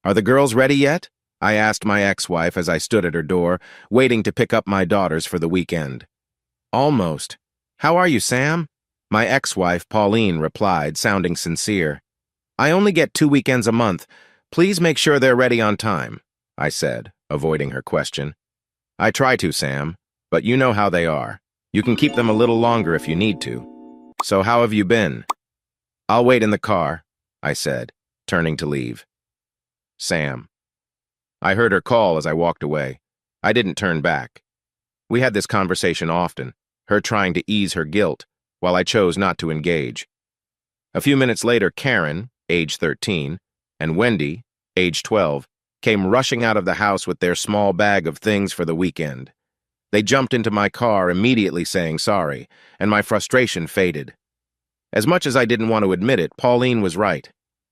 Are the girls ready yet? I asked my ex-wife as I stood at her door, waiting to pick up my daughters for the weekend. Almost. How are you, Sam? My ex-wife, Pauline, replied, sounding sincere. I only get 2 weekends a month. Please make sure they're ready on time, I said, avoiding her question. I try to, Sam, but you know how they are. You can keep them a little longer if you need to. So how have you been? I'll wait in the car, I said, turning to leave. Sam. I heard her call as I walked away. I didn't turn back. We had this conversation often, her trying to ease her guilt, while I chose not to engage. A few minutes later, Karen, age 13, and Wendy, age 12, came rushing out of the house with their small bag of things for the weekend. They jumped into my car, immediately saying sorry, and my frustration faded. As much as I didn't want to admit it, Pauline was right.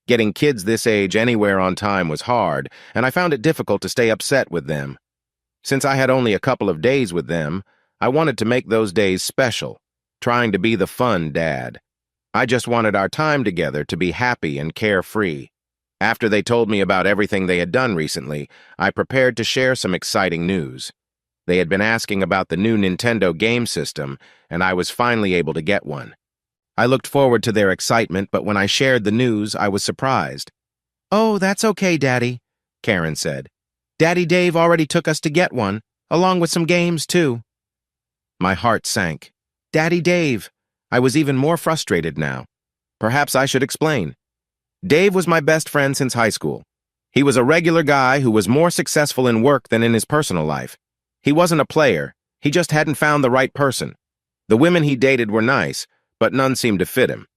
Getting kids this age anywhere on time was hard, and I found it difficult to stay upset with them. Since I had only a couple of days with them, I wanted to make those days special, trying to be the fun dad. I just wanted our time together to be happy and carefree. After they told me about everything they had done recently, I prepared to share some exciting news. They had been asking about the new Nintendo game system, and I was finally able to get one. I looked forward to their excitement, but when I shared the news, I was surprised. "Oh, that's okay, Daddy," Karen said. "Daddy Dave already took us to get one, along with some games, too." My heart sank. Daddy Dave. I was even more frustrated now. Perhaps I should explain. Dave was my best friend since high school. He was a regular guy who was more successful in work than in his personal life. He wasn't a player. He just hadn't found the right person. The women he dated were nice, but none seemed to fit him.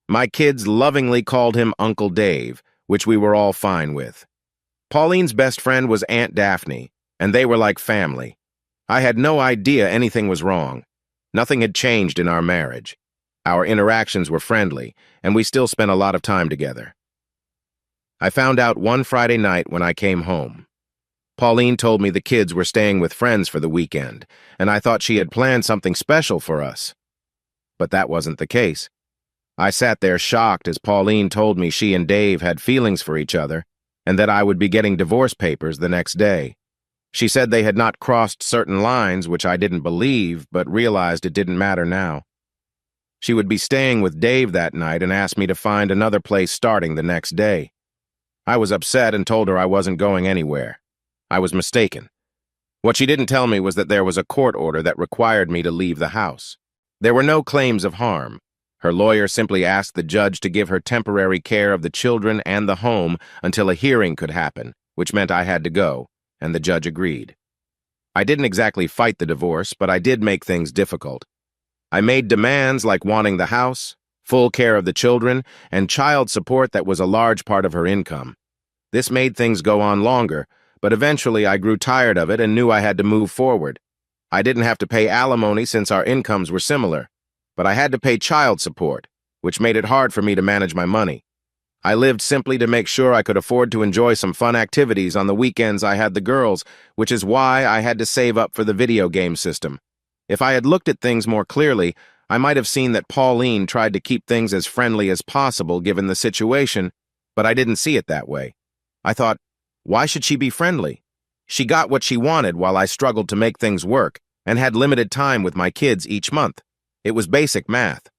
My kids lovingly called him Uncle Dave, which we were all fine with. Pauline's best friend was Aunt Daphne, and they were like family. I had no idea anything was wrong. Nothing had changed in our marriage. Our interactions were friendly, and we still spent a lot of time together. I found out one Friday night when I came home. Pauline told me the kids were staying with friends for the weekend, and I thought she had planned something special for us. But that wasn't the case. I sat there shocked as Pauline told me she and Dave had feelings for each other, and that I would be getting divorce papers the next day. She said they had not crossed certain lines, which I didn't believe, but realized it didn't matter now. She would be staying with Dave that night and asked me to find another place starting the next day. I was upset and told her I wasn't going anywhere. I was mistaken. What she didn't tell me was that there was a court order that required me to leave the house. There were no claims of harm. Her lawyer simply asked the judge to give her temporary care of the children and the home until a hearing could happen, which meant I had to go, and the judge agreed. I didn't exactly fight the divorce, but I did make things difficult. I made demands like wanting the house, full care of the children, and child support that was a large part of her income. This made things go on longer, but eventually I grew tired of it and knew I had to move forward. I didn't have to pay alimony since our incomes were similar, but I had to pay child support, which made it hard for me to manage my money. I lived simply to make sure I could afford to enjoy some fun activities on the weekends I had the girls, which is why I had to save up for the video game system. If I had looked at things more clearly, I might have seen that Pauline tried to keep things as friendly as possible given the situation, but I didn't see it that way. I thought, why should she be friendly? She got what she wanted while I struggled to make things work and had limited time with my kids each month. It was basic math.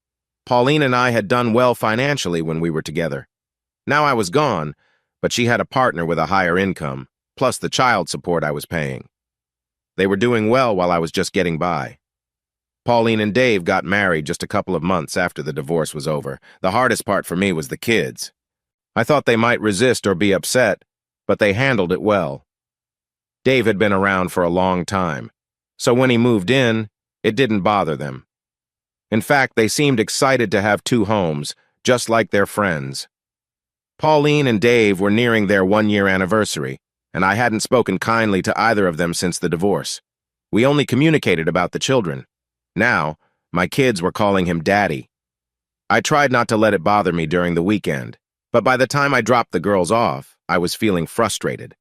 Pauline and I had done well financially when we were together. Now I was gone, but she had a partner with a higher income, plus the child support I was paying. They were doing well while I was just getting by. Pauline and Dave got married just a couple of months after the divorce was over. The hardest part for me was the kids. I thought they might resist or be upset, but they handled it well. Dave had been around for a long time, so when he moved in, it didn't bother them. In fact, they seemed excited to have 2 homes, just like their friends. Pauline and Dave were nearing their 1-year anniversary, and I hadn't spoken kindly to either of them since the divorce. We only communicated about the children. Now, my kids were calling him Daddy. I tried not to let it bother me during the weekend, but by the time I dropped the girls off, I was feeling frustrated.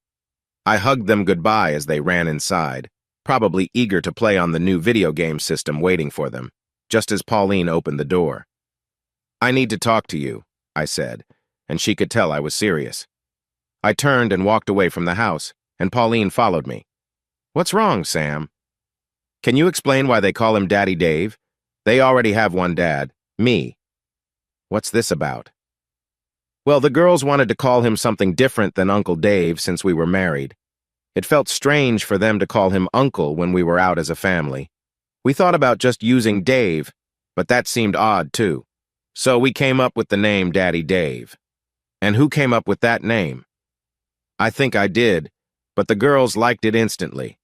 I hugged them goodbye as they ran inside, probably eager to play on the new video game system waiting for them, just as Pauline opened the door. "I need to talk to you," I said, and she could tell I was serious. I turned and walked away from the house, and Pauline followed me. What's wrong, Sam? Can you explain why they call him Daddy Dave? They already have one dad, me. What's this about? Well, the girls wanted to call him something different than Uncle Dave since we were married. It felt strange for them to call him Uncle when we were out as a family. We thought about just using Dave, but that seemed odd too. So we came up with the name Daddy Dave. And who came up with that name? I think I did, but the girls liked it instantly.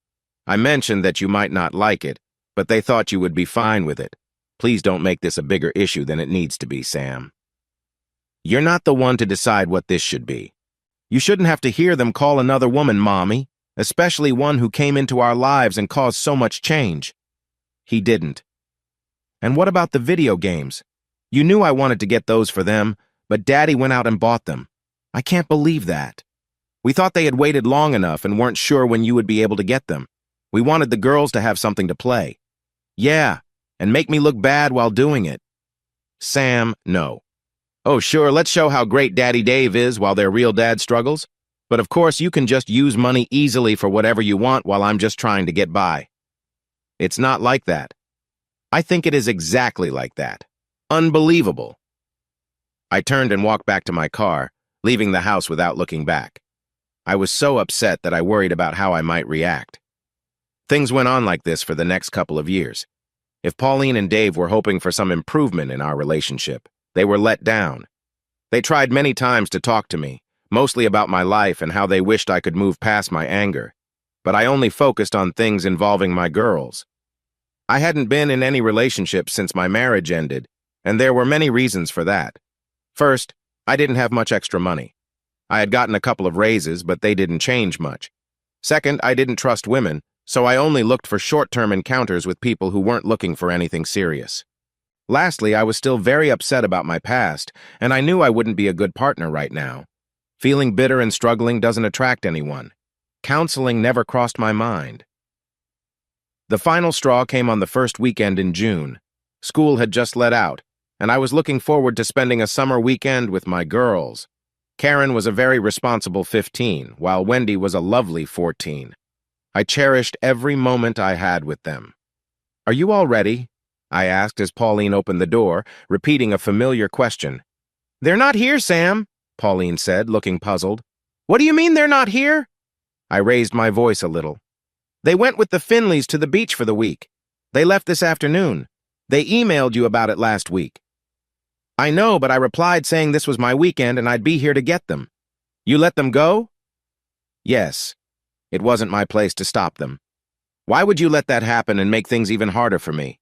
I mentioned that you might not like it, but they thought you would be fine with it. Please don't make this a bigger issue than it needs to be, Sam. You're not the one to decide what this should be. You shouldn't have to hear them call another woman Mommy, especially one who came into our lives and caused so much change. He didn't. And what about the video games? You knew I wanted to get those for them, but Daddy went out and bought them. I can't believe that. We thought they had waited long enough and weren't sure when you would be able to get them. We wanted the girls to have something to play. Yeah, and make me look bad while doing it. Sam, no. Oh, sure, let's show how great Daddy Dave is while their real dad struggles. But of course, you can just use money easily for whatever you want while I'm just trying to get by. It's not like that. I think it is exactly like that. Unbelievable. I turned and walked back to my car, leaving the house without looking back. I was so upset that I worried about how I might react. Things went on like this for the next couple of years. If Pauline and Dave were hoping for some improvement in our relationship, they were let down. They tried many times to talk to me, mostly about my life and how they wished I could move past my anger, but I only focused on things involving my girls. I hadn't been in any relationship since my marriage ended, and there were many reasons for that. First, I didn't have much extra money. I had gotten a couple of raises, but they didn't change much. Second, I didn't trust women, so I only looked for short-term encounters with people who weren't looking for anything serious. Lastly, I was still very upset about my past, and I knew I wouldn't be a good partner right now. Feeling bitter and struggling doesn't attract anyone. Counseling never crossed my mind. The final straw came on the first weekend in June. School had just let out, and I was looking forward to spending a summer weekend with my girls. Karen was a very responsible 15, while Wendy was a lovely 14. I cherished every moment I had with them. Are you all ready? I asked as Pauline opened the door, repeating a familiar question. They're not here, Sam, Pauline said, looking puzzled. What do you mean they're not here? I raised my voice a little. They went with the Finleys to the beach for the week. They left this afternoon. They emailed you about it last week. I know, but I replied saying this was my weekend and I'd be here to get them. You let them go? Yes. It wasn't my place to stop them. Why would you let that happen and make things even harder for me?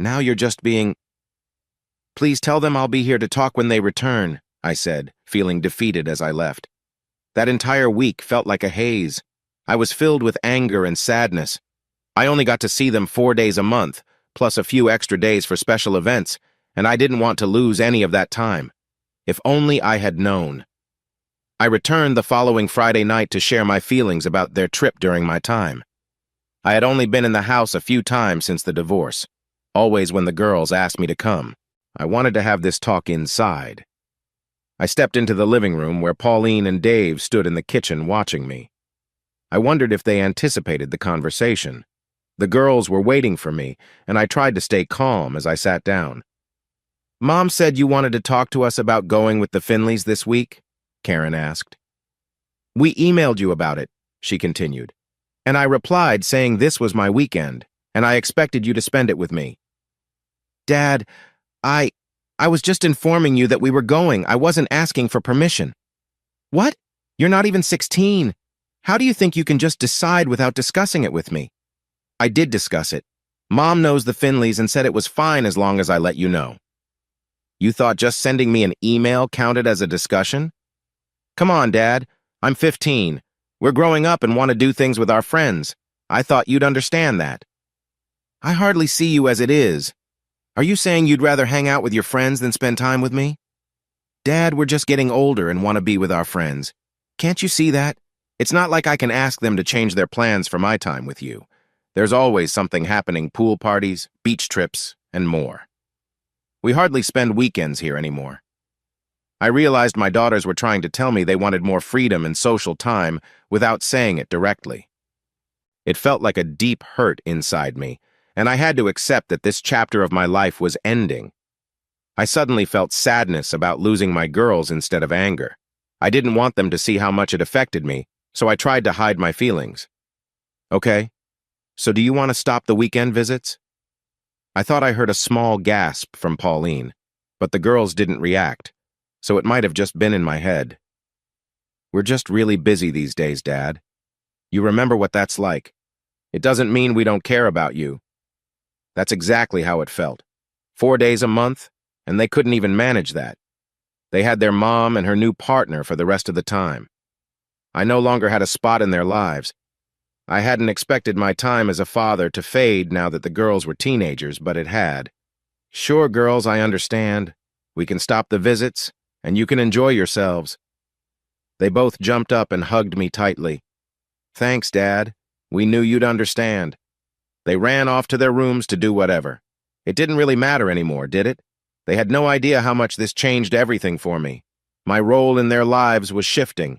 Now you're just being... Please tell them I'll be here to talk when they return, I said, feeling defeated as I left. That entire week felt like a haze. I was filled with anger and sadness. I only got to see them 4 days a month, plus a few extra days for special events, and I didn't want to lose any of that time. If only I had known. I returned the following Friday night to share my feelings about their trip during my time. I had only been in the house a few times since the divorce, always when the girls asked me to come. I wanted to have this talk inside. I stepped into the living room where Pauline and Dave stood in the kitchen watching me. I wondered if they anticipated the conversation. The girls were waiting for me, and I tried to stay calm as I sat down. Mom said you wanted to talk to us about going with the Finleys this week? Karen asked. We emailed you about it, she continued, and I replied saying this was my weekend, and I expected you to spend it with me. Dad, I was just informing you that we were going. I wasn't asking for permission. What? You're not even 16. How do you think you can just decide without discussing it with me? I did discuss it. Mom knows the Finleys and said it was fine as long as I let you know. You thought just sending me an email counted as a discussion? Come on, Dad. I'm 15. We're growing up and want to do things with our friends. I thought you'd understand that. I hardly see you as it is. Are you saying you'd rather hang out with your friends than spend time with me? Dad, we're just getting older and want to be with our friends. Can't you see that? It's not like I can ask them to change their plans for my time with you. There's always something happening, pool parties, beach trips, and more. We hardly spend weekends here anymore. I realized my daughters were trying to tell me they wanted more freedom and social time without saying it directly. It felt like a deep hurt inside me, and I had to accept that this chapter of my life was ending. I suddenly felt sadness about losing my girls instead of anger. I didn't want them to see how much it affected me, so I tried to hide my feelings. Okay, so do you want to stop the weekend visits? I thought I heard a small gasp from Pauline, but the girls didn't react, so it might have just been in my head. We're just really busy these days, Dad. You remember what that's like. It doesn't mean we don't care about you. That's exactly how it felt. 4 days a month, and they couldn't even manage that. They had their mom and her new partner for the rest of the time. I no longer had a spot in their lives. I hadn't expected my time as a father to fade now that the girls were teenagers, but it had. Sure, girls, I understand. We can stop the visits, and you can enjoy yourselves. They both jumped up and hugged me tightly. Thanks, Dad. We knew you'd understand. They ran off to their rooms to do whatever. It didn't really matter anymore, did it? They had no idea how much this changed everything for me. My role in their lives was shifting.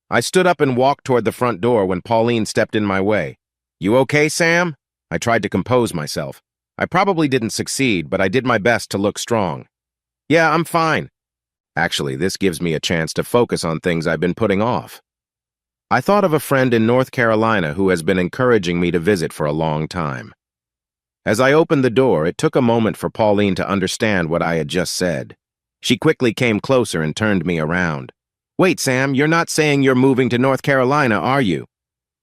I stood up and walked toward the front door when Pauline stepped in my way. You okay, Sam? I tried to compose myself. I probably didn't succeed, but I did my best to look strong. Yeah, I'm fine. Actually, this gives me a chance to focus on things I've been putting off. I thought of a friend in North Carolina who has been encouraging me to visit for a long time. As I opened the door, it took a moment for Pauline to understand what I had just said. She quickly came closer and turned me around. Wait, Sam, you're not saying you're moving to North Carolina, are you?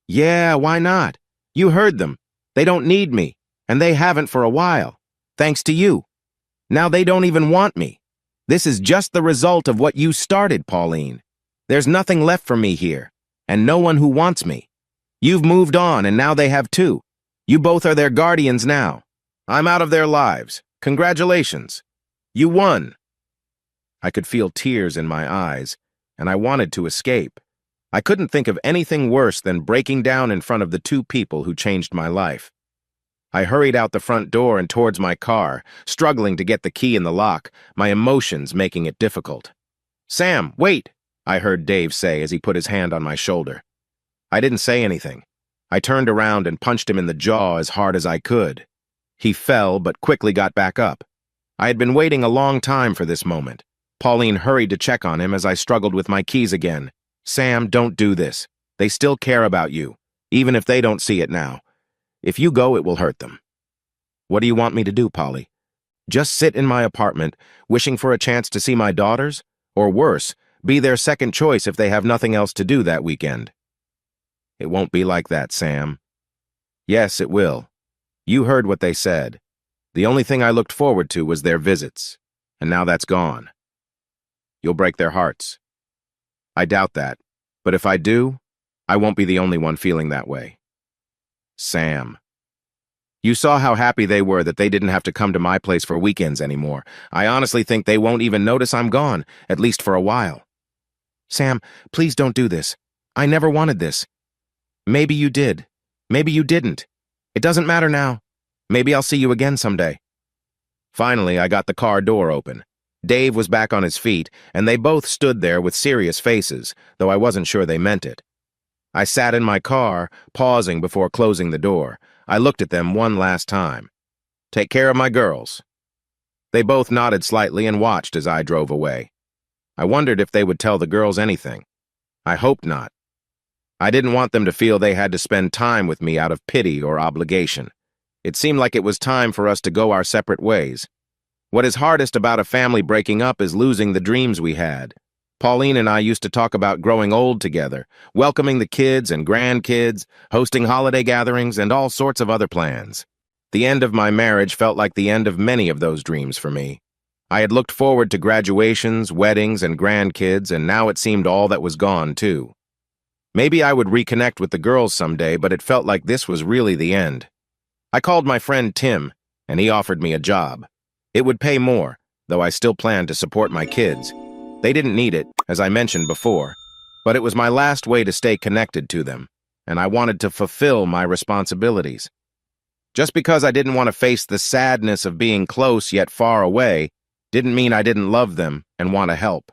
Yeah, why not? You heard them. They don't need me, and they haven't for a while. Thanks to you. Now they don't even want me. This is just the result of what you started, Pauline. There's nothing left for me here, and no one who wants me. You've moved on, and now they have too. You both are their guardians now. I'm out of their lives. Congratulations. You won. I could feel tears in my eyes, and I wanted to escape. I couldn't think of anything worse than breaking down in front of the two people who changed my life. I hurried out the front door and towards my car, struggling to get the key in the lock, my emotions making it difficult. Sam, wait, I heard Dave say as he put his hand on my shoulder. I didn't say anything. I turned around and punched him in the jaw as hard as I could. He fell, but quickly got back up. I had been waiting a long time for this moment. Pauline hurried to check on him as I struggled with my keys again. Sam, don't do this. They still care about you, even if they don't see it now. If you go, it will hurt them. What do you want me to do, Polly? Just sit in my apartment, wishing for a chance to see my daughters? Or worse, be their second choice if they have nothing else to do that weekend? It won't be like that, Sam. Yes, it will. You heard what they said. The only thing I looked forward to was their visits, and now that's gone. You'll break their hearts. I doubt that, but if I do, I won't be the only one feeling that way. Sam. You saw how happy they were that they didn't have to come to my place for weekends anymore. I honestly think they won't even notice I'm gone, at least for a while. Sam, please don't do this. I never wanted this. Maybe you did. Maybe you didn't. It doesn't matter now. Maybe I'll see you again someday. Finally, I got the car door open. Dave was back on his feet, and they both stood there with serious faces, though I wasn't sure they meant it. I sat in my car, pausing before closing the door. I looked at them one last time. Take care of my girls. They both nodded slightly and watched as I drove away. I wondered if they would tell the girls anything. I hoped not. I didn't want them to feel they had to spend time with me out of pity or obligation. It seemed like it was time for us to go our separate ways. What is hardest about a family breaking up is losing the dreams we had. Pauline and I used to talk about growing old together, welcoming the kids and grandkids, hosting holiday gatherings, and all sorts of other plans. The end of my marriage felt like the end of many of those dreams for me. I had looked forward to graduations, weddings, and grandkids, and now it seemed all that was gone, too. Maybe I would reconnect with the girls someday, but it felt like this was really the end. I called my friend Tim, and he offered me a job. It would pay more, though I still planned to support my kids. They didn't need it, as I mentioned before, but it was my last way to stay connected to them, and I wanted to fulfill my responsibilities. Just because I didn't want to face the sadness of being close yet far away didn't mean I didn't love them and want to help.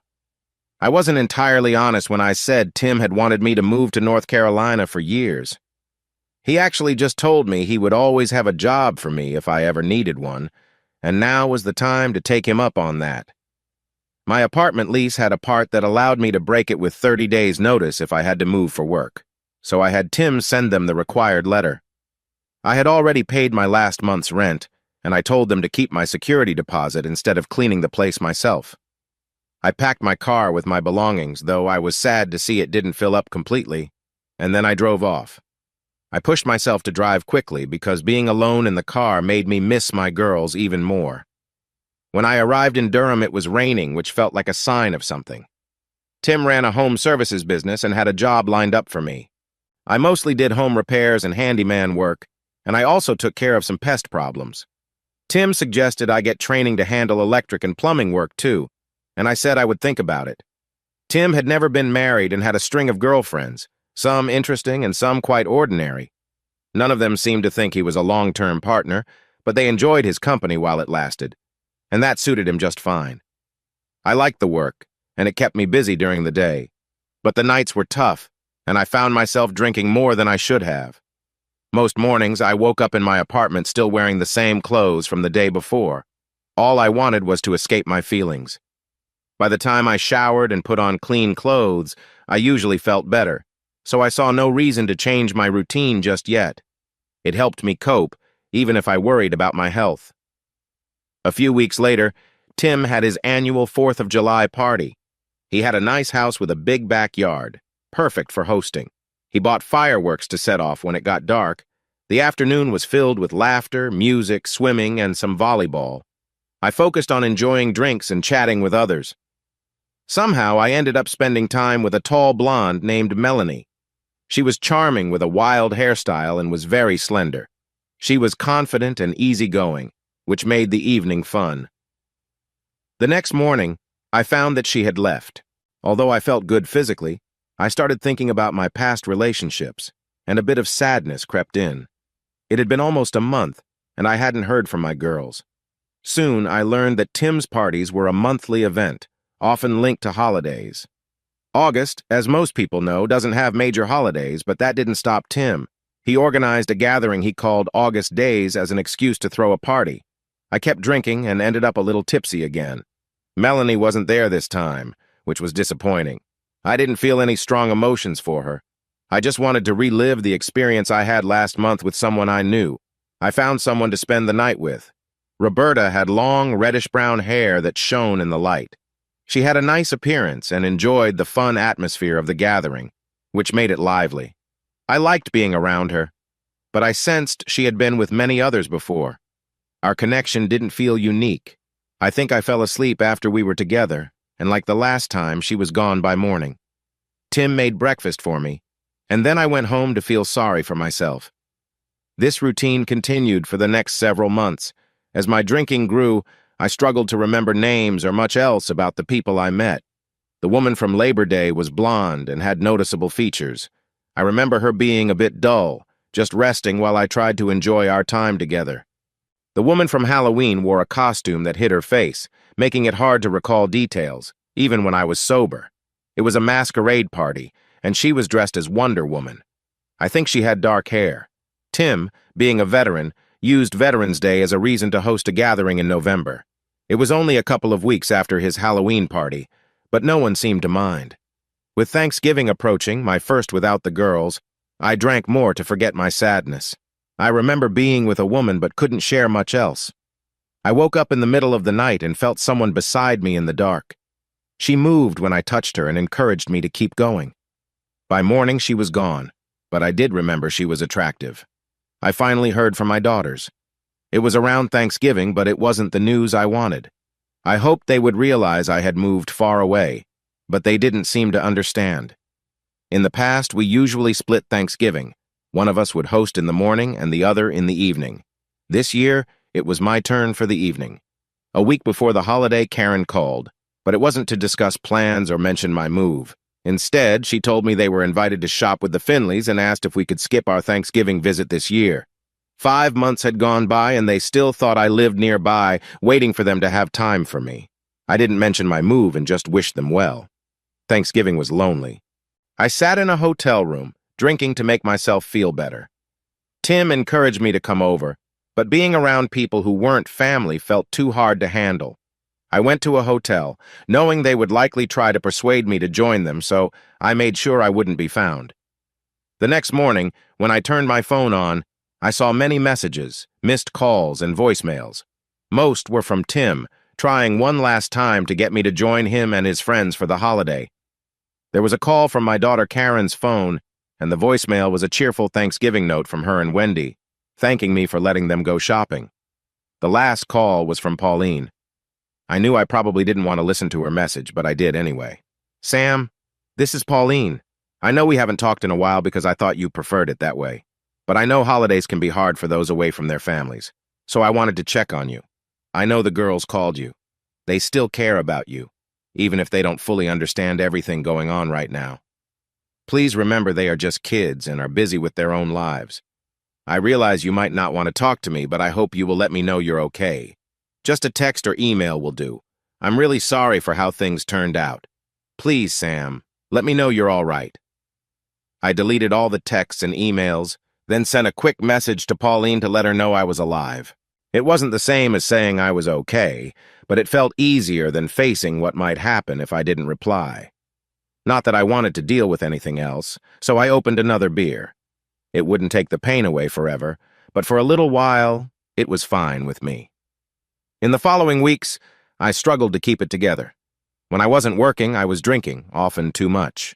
I wasn't entirely honest when I said Tim had wanted me to move to North Carolina for years. He actually just told me he would always have a job for me if I ever needed one, and now was the time to take him up on that. My apartment lease had a part that allowed me to break it with 30 days' notice if I had to move for work, so I had Tim send them the required letter. I had already paid my last month's rent, and I told them to keep my security deposit instead of cleaning the place myself. I packed my car with my belongings, though I was sad to see it didn't fill up completely, and then I drove off. I pushed myself to drive quickly because being alone in the car made me miss my girls even more. When I arrived in Durham, it was raining, which felt like a sign of something. Tim ran a home services business and had a job lined up for me. I mostly did home repairs and handyman work, and I also took care of some pest problems. Tim suggested I get training to handle electric and plumbing work too, and I said I would think about it. Tim had never been married and had a string of girlfriends, some interesting and some quite ordinary. None of them seemed to think he was a long-term partner, but they enjoyed his company while it lasted, and that suited him just fine. I liked the work, and it kept me busy during the day, but the nights were tough, and I found myself drinking more than I should have. Most mornings, I woke up in my apartment still wearing the same clothes from the day before. All I wanted was to escape my feelings. By the time I showered and put on clean clothes, I usually felt better, so I saw no reason to change my routine just yet. It helped me cope, even if I worried about my health. A few weeks later, Tim had his annual 4th of July party. He had a nice house with a big backyard, perfect for hosting. He bought fireworks to set off when it got dark. The afternoon was filled with laughter, music, swimming, and some volleyball. I focused on enjoying drinks and chatting with others. Somehow, I ended up spending time with a tall blonde named Melanie. She was charming with a wild hairstyle and was very slender. She was confident and easygoing, which made the evening fun. The next morning, I found that she had left. Although I felt good physically, I started thinking about my past relationships, and a bit of sadness crept in. It had been almost a month, and I hadn't heard from my girls. Soon, I learned that Tim's parties were a monthly event, often linked to holidays. August, as most people know, doesn't have major holidays, but that didn't stop Tim. He organized a gathering he called August Days as an excuse to throw a party. I kept drinking and ended up a little tipsy again. Melanie wasn't there this time, which was disappointing. I didn't feel any strong emotions for her. I just wanted to relive the experience I had last month with someone I knew. I found someone to spend the night with. Roberta had long, reddish-brown hair that shone in the light. She had a nice appearance and enjoyed the fun atmosphere of the gathering, which made it lively. I liked being around her, but I sensed she had been with many others before. Our connection didn't feel unique. I think I fell asleep after we were together, and like the last time, she was gone by morning. Tim made breakfast for me, and then I went home to feel sorry for myself. This routine continued for the next several months. As my drinking grew, I struggled to remember names or much else about the people I met. The woman from Labor Day was blonde and had noticeable features. I remember her being a bit dull, just resting while I tried to enjoy our time together. The woman from Halloween wore a costume that hid her face, making it hard to recall details, even when I was sober. It was a masquerade party, and she was dressed as Wonder Woman. I think she had dark hair. Tim, being a veteran, used Veterans Day as a reason to host a gathering in November. It was only a couple of weeks after his Halloween party, but no one seemed to mind. With Thanksgiving approaching, my first without the girls, I drank more to forget my sadness. I remember being with a woman but couldn't share much else. I woke up in the middle of the night and felt someone beside me in the dark. She moved when I touched her and encouraged me to keep going. By morning, she was gone, but I did remember she was attractive. I finally heard from my daughters. It was around Thanksgiving, but it wasn't the news I wanted. I hoped they would realize I had moved far away, but they didn't seem to understand. In the past, we usually split Thanksgiving. One of us would host in the morning and the other in the evening. This year, it was my turn for the evening. A week before the holiday, Karen called, but it wasn't to discuss plans or mention my move. Instead, she told me they were invited to shop with the Finleys and asked if we could skip our Thanksgiving visit this year. 5 months had gone by and they still thought I lived nearby, waiting for them to have time for me. I didn't mention my move and just wished them well. Thanksgiving was lonely. I sat in a hotel room, drinking to make myself feel better. Tim encouraged me to come over, but being around people who weren't family felt too hard to handle. I went to a hotel, knowing they would likely try to persuade me to join them, so I made sure I wouldn't be found. The next morning, when I turned my phone on, I saw many messages, missed calls, and voicemails. Most were from Tim, trying one last time to get me to join him and his friends for the holiday. There was a call from my daughter Karen's phone, and the voicemail was a cheerful Thanksgiving note from her and Wendy, thanking me for letting them go shopping. The last call was from Pauline. I knew I probably didn't want to listen to her message, but I did anyway. Sam, this is Pauline. I know we haven't talked in a while because I thought you preferred it that way. But I know holidays can be hard for those away from their families, so I wanted to check on you. I know the girls called you. They still care about you, even if they don't fully understand everything going on right now. Please remember they are just kids and are busy with their own lives. I realize you might not want to talk to me, but I hope you will let me know you're okay. Just a text or email will do. I'm really sorry for how things turned out. Please, Sam, let me know you're all right. I deleted all the texts and emails, then sent a quick message to Pauline to let her know I was alive. It wasn't the same as saying I was okay, but it felt easier than facing what might happen if I didn't reply. Not that I wanted to deal with anything else, so I opened another beer. It wouldn't take the pain away forever, but for a little while, it was fine with me. In the following weeks, I struggled to keep it together. When I wasn't working, I was drinking, often too much.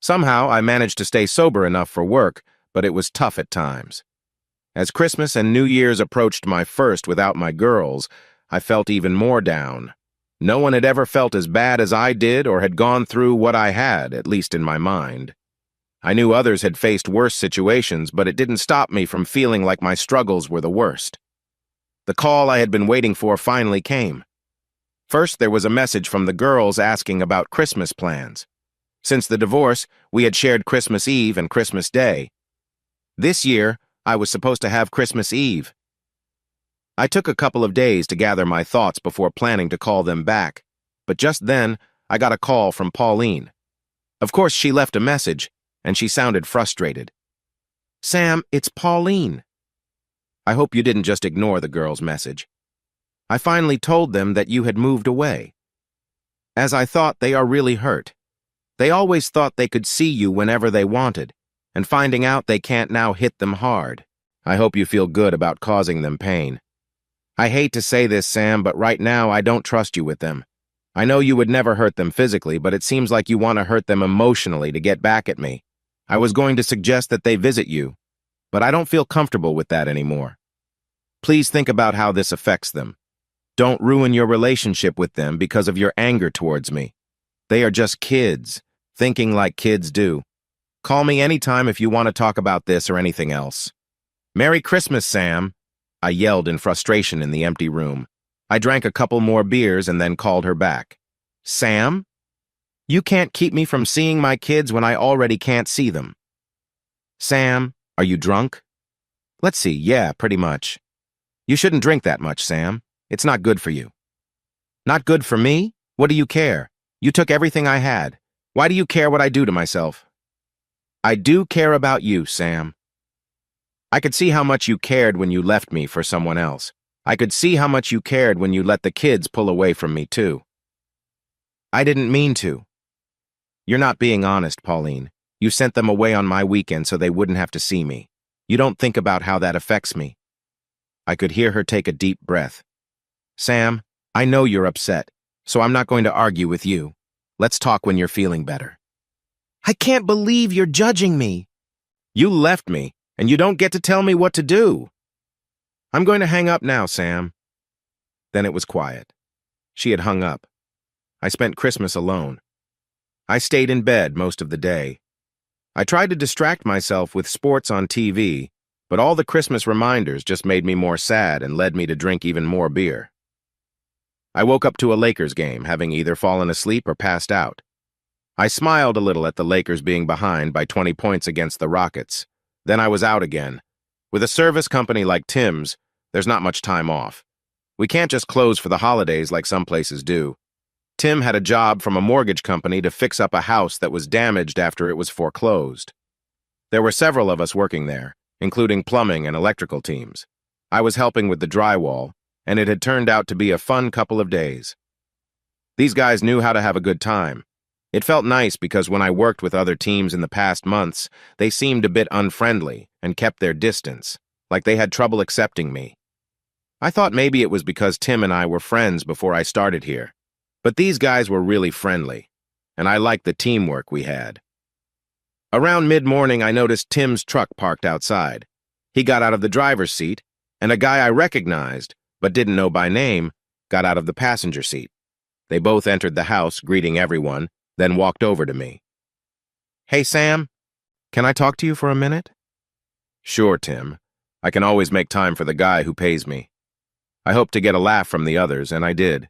Somehow, I managed to stay sober enough for work, but it was tough at times. As Christmas and New Year's approached my first without my girls, I felt even more down. No one had ever felt as bad as I did or had gone through what I had, at least in my mind. I knew others had faced worse situations, but it didn't stop me from feeling like my struggles were the worst. The call I had been waiting for finally came. First, there was a message from the girls asking about Christmas plans. Since the divorce, we had shared Christmas Eve and Christmas Day. This year, I was supposed to have Christmas Eve. I took a couple of days to gather my thoughts before planning to call them back, but just then, I got a call from Pauline. Of course, she left a message, and she sounded frustrated. Sam, it's Pauline. I hope you didn't just ignore the girl's message. I finally told them that you had moved away. As I thought, they are really hurt. They always thought they could see you whenever they wanted, and finding out they can't now hit them hard. I hope you feel good about causing them pain. I hate to say this, Sam, but right now I don't trust you with them. I know you would never hurt them physically, but it seems like you want to hurt them emotionally to get back at me. I was going to suggest that they visit you, but I don't feel comfortable with that anymore. Please think about how this affects them. Don't ruin your relationship with them because of your anger towards me. They are just kids, thinking like kids do. Call me anytime if you want to talk about this or anything else. Merry Christmas, Sam, I yelled in frustration in the empty room. I drank a couple more beers and then called her back. Sam? You can't keep me from seeing my kids when I already can't see them. Sam, are you drunk? Let's see, yeah, pretty much. You shouldn't drink that much, Sam. It's not good for you. Not good for me? What do you care? You took everything I had. Why do you care what I do to myself? I do care about you, Sam. I could see how much you cared when you left me for someone else. I could see how much you cared when you let the kids pull away from me, too. I didn't mean to. You're not being honest, Pauline. You sent them away on my weekend so they wouldn't have to see me. You don't think about how that affects me. I could hear her take a deep breath. Sam, I know you're upset, so I'm not going to argue with you. Let's talk when you're feeling better. I can't believe you're judging me. You left me, and you don't get to tell me what to do. I'm going to hang up now, Sam. Then it was quiet. She had hung up. I spent Christmas alone. I stayed in bed most of the day. I tried to distract myself with sports on TV, but all the Christmas reminders just made me more sad and led me to drink even more beer. I woke up to a Lakers game, having either fallen asleep or passed out. I smiled a little at the Lakers being behind by 20 points against the Rockets. Then I was out again. With a service company like Tim's, there's not much time off. We can't just close for the holidays like some places do. Tim had a job from a mortgage company to fix up a house that was damaged after it was foreclosed. There were several of us working there, including plumbing and electrical teams. I was helping with the drywall, and it had turned out to be a fun couple of days. These guys knew how to have a good time. It felt nice because when I worked with other teams in the past months, they seemed a bit unfriendly and kept their distance, like they had trouble accepting me. I thought maybe it was because Tim and I were friends before I started here, but these guys were really friendly, and I liked the teamwork we had. Around mid-morning, I noticed Tim's truck parked outside. He got out of the driver's seat, and a guy I recognized, but didn't know by name, got out of the passenger seat. They both entered the house, greeting everyone, then walked over to me. "Hey, Sam, can I talk to you for a minute?" "Sure, Tim. I can always make time for the guy who pays me." I hoped to get a laugh from the others, and I did.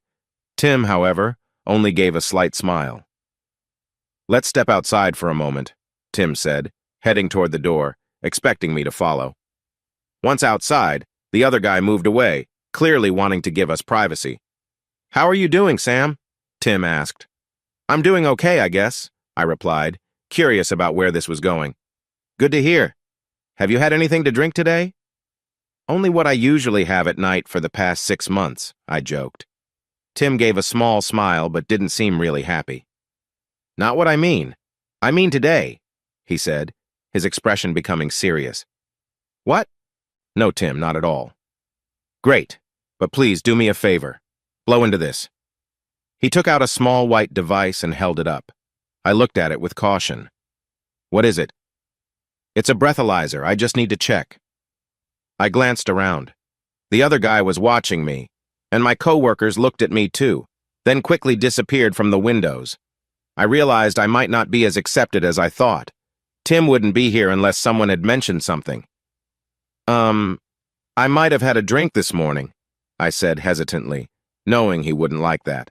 Tim, however, only gave a slight smile. "Let's step outside for a moment," Tim said, heading toward the door, expecting me to follow. Once outside, the other guy moved away, clearly wanting to give us privacy. "How are you doing, Sam?" Tim asked. "I'm doing okay, I guess," I replied, curious about where this was going. "Good to hear. Have you had anything to drink today?" "Only what I usually have at night for the past 6 months," I joked. Tim gave a small smile but didn't seem really happy. "Not what I mean. I mean today," he said, his expression becoming serious. "What?" "No, Tim, not at all." "Great, but please do me a favor. Blow into this." He took out a small white device and held it up. I looked at it with caution. "What is it?" "It's a breathalyzer. I just need to check." I glanced around. The other guy was watching me, and my coworkers looked at me too, then quickly disappeared from the windows. I realized I might not be as accepted as I thought. Tim wouldn't be here unless someone had mentioned something. I might have had a drink this morning," I said hesitantly, knowing he wouldn't like that.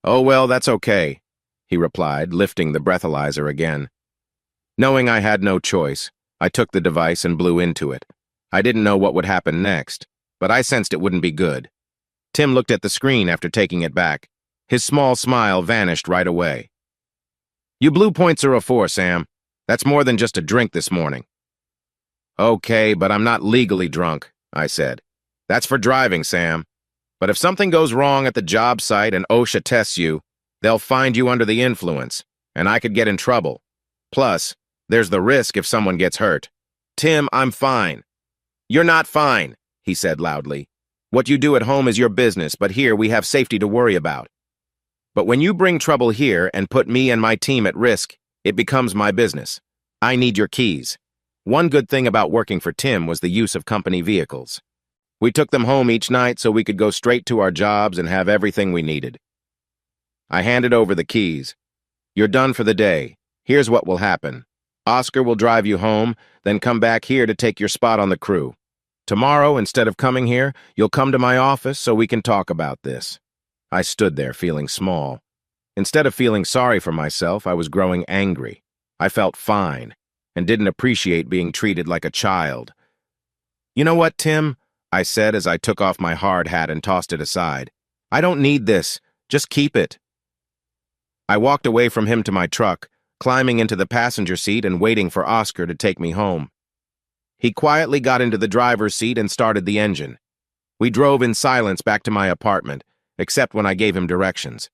"Oh, well, that's okay," he replied, lifting the breathalyzer again. Knowing I had no choice, I took the device and blew into it. I didn't know what would happen next, but I sensed it wouldn't be good. Tim looked at the screen after taking it back. His small smile vanished right away. "You blew .04, Sam. That's more than just a drink this morning." "Okay, but I'm not legally drunk," I said. "That's for driving, Sam. But if something goes wrong at the job site and OSHA tests you, they'll find you under the influence, and I could get in trouble. Plus, there's the risk if someone gets hurt." "Tim, I'm fine." "You're not fine," he said loudly. "What you do at home is your business, but here we have safety to worry about. But when you bring trouble here and put me and my team at risk, it becomes my business. I need your keys." One good thing about working for Tim was the use of company vehicles. We took them home each night so we could go straight to our jobs and have everything we needed. I handed over the keys. "You're done for the day. Here's what will happen. Oscar will drive you home, then come back here to take your spot on the crew. Tomorrow, instead of coming here, you'll come to my office so we can talk about this." I stood there feeling small. Instead of feeling sorry for myself, I was growing angry. I felt fine and didn't appreciate being treated like a child. "You know what, Tim?" I said as I took off my hard hat and tossed it aside. "I don't need this. Just keep it." I walked away from him to my truck, climbing into the passenger seat and waiting for Oscar to take me home. He quietly got into the driver's seat and started the engine. We drove in silence back to my apartment, except when I gave him directions.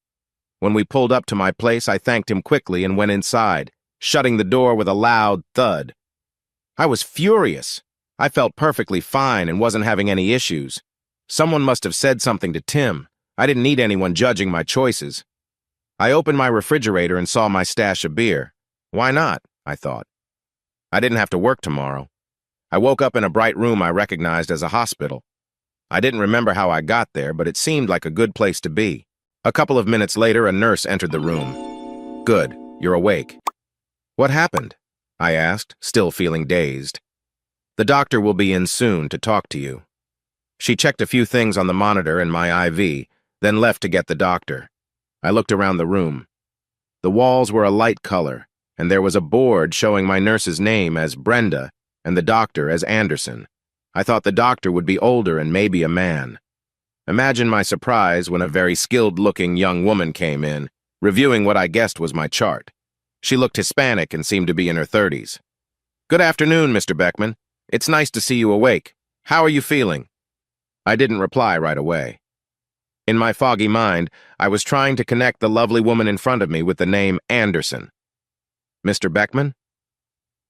When we pulled up to my place, I thanked him quickly and went inside, shutting the door with a loud thud. I was furious. I felt perfectly fine and wasn't having any issues. Someone must have said something to Tim. I didn't need anyone judging my choices. I opened my refrigerator and saw my stash of beer. Why not? I thought. I didn't have to work tomorrow. I woke up in a bright room I recognized as a hospital. I didn't remember how I got there, but it seemed like a good place to be. A couple of minutes later, a nurse entered the room. "Good, you're awake." "What happened?" I asked, still feeling dazed. "The doctor will be in soon to talk to you." She checked a few things on the monitor and my IV, then left to get the doctor. I looked around the room. The walls were a light color, and there was a board showing my nurse's name as Brenda and the doctor as Anderson. I thought the doctor would be older and maybe a man. Imagine my surprise when a very skilled-looking young woman came in, reviewing what I guessed was my chart. She looked Hispanic and seemed to be in her 30s. "Good afternoon, Mr. Beckman. It's nice to see you awake. How are you feeling?" I didn't reply right away. In my foggy mind, I was trying to connect the lovely woman in front of me with the name Anderson. "Mr. Beckman?"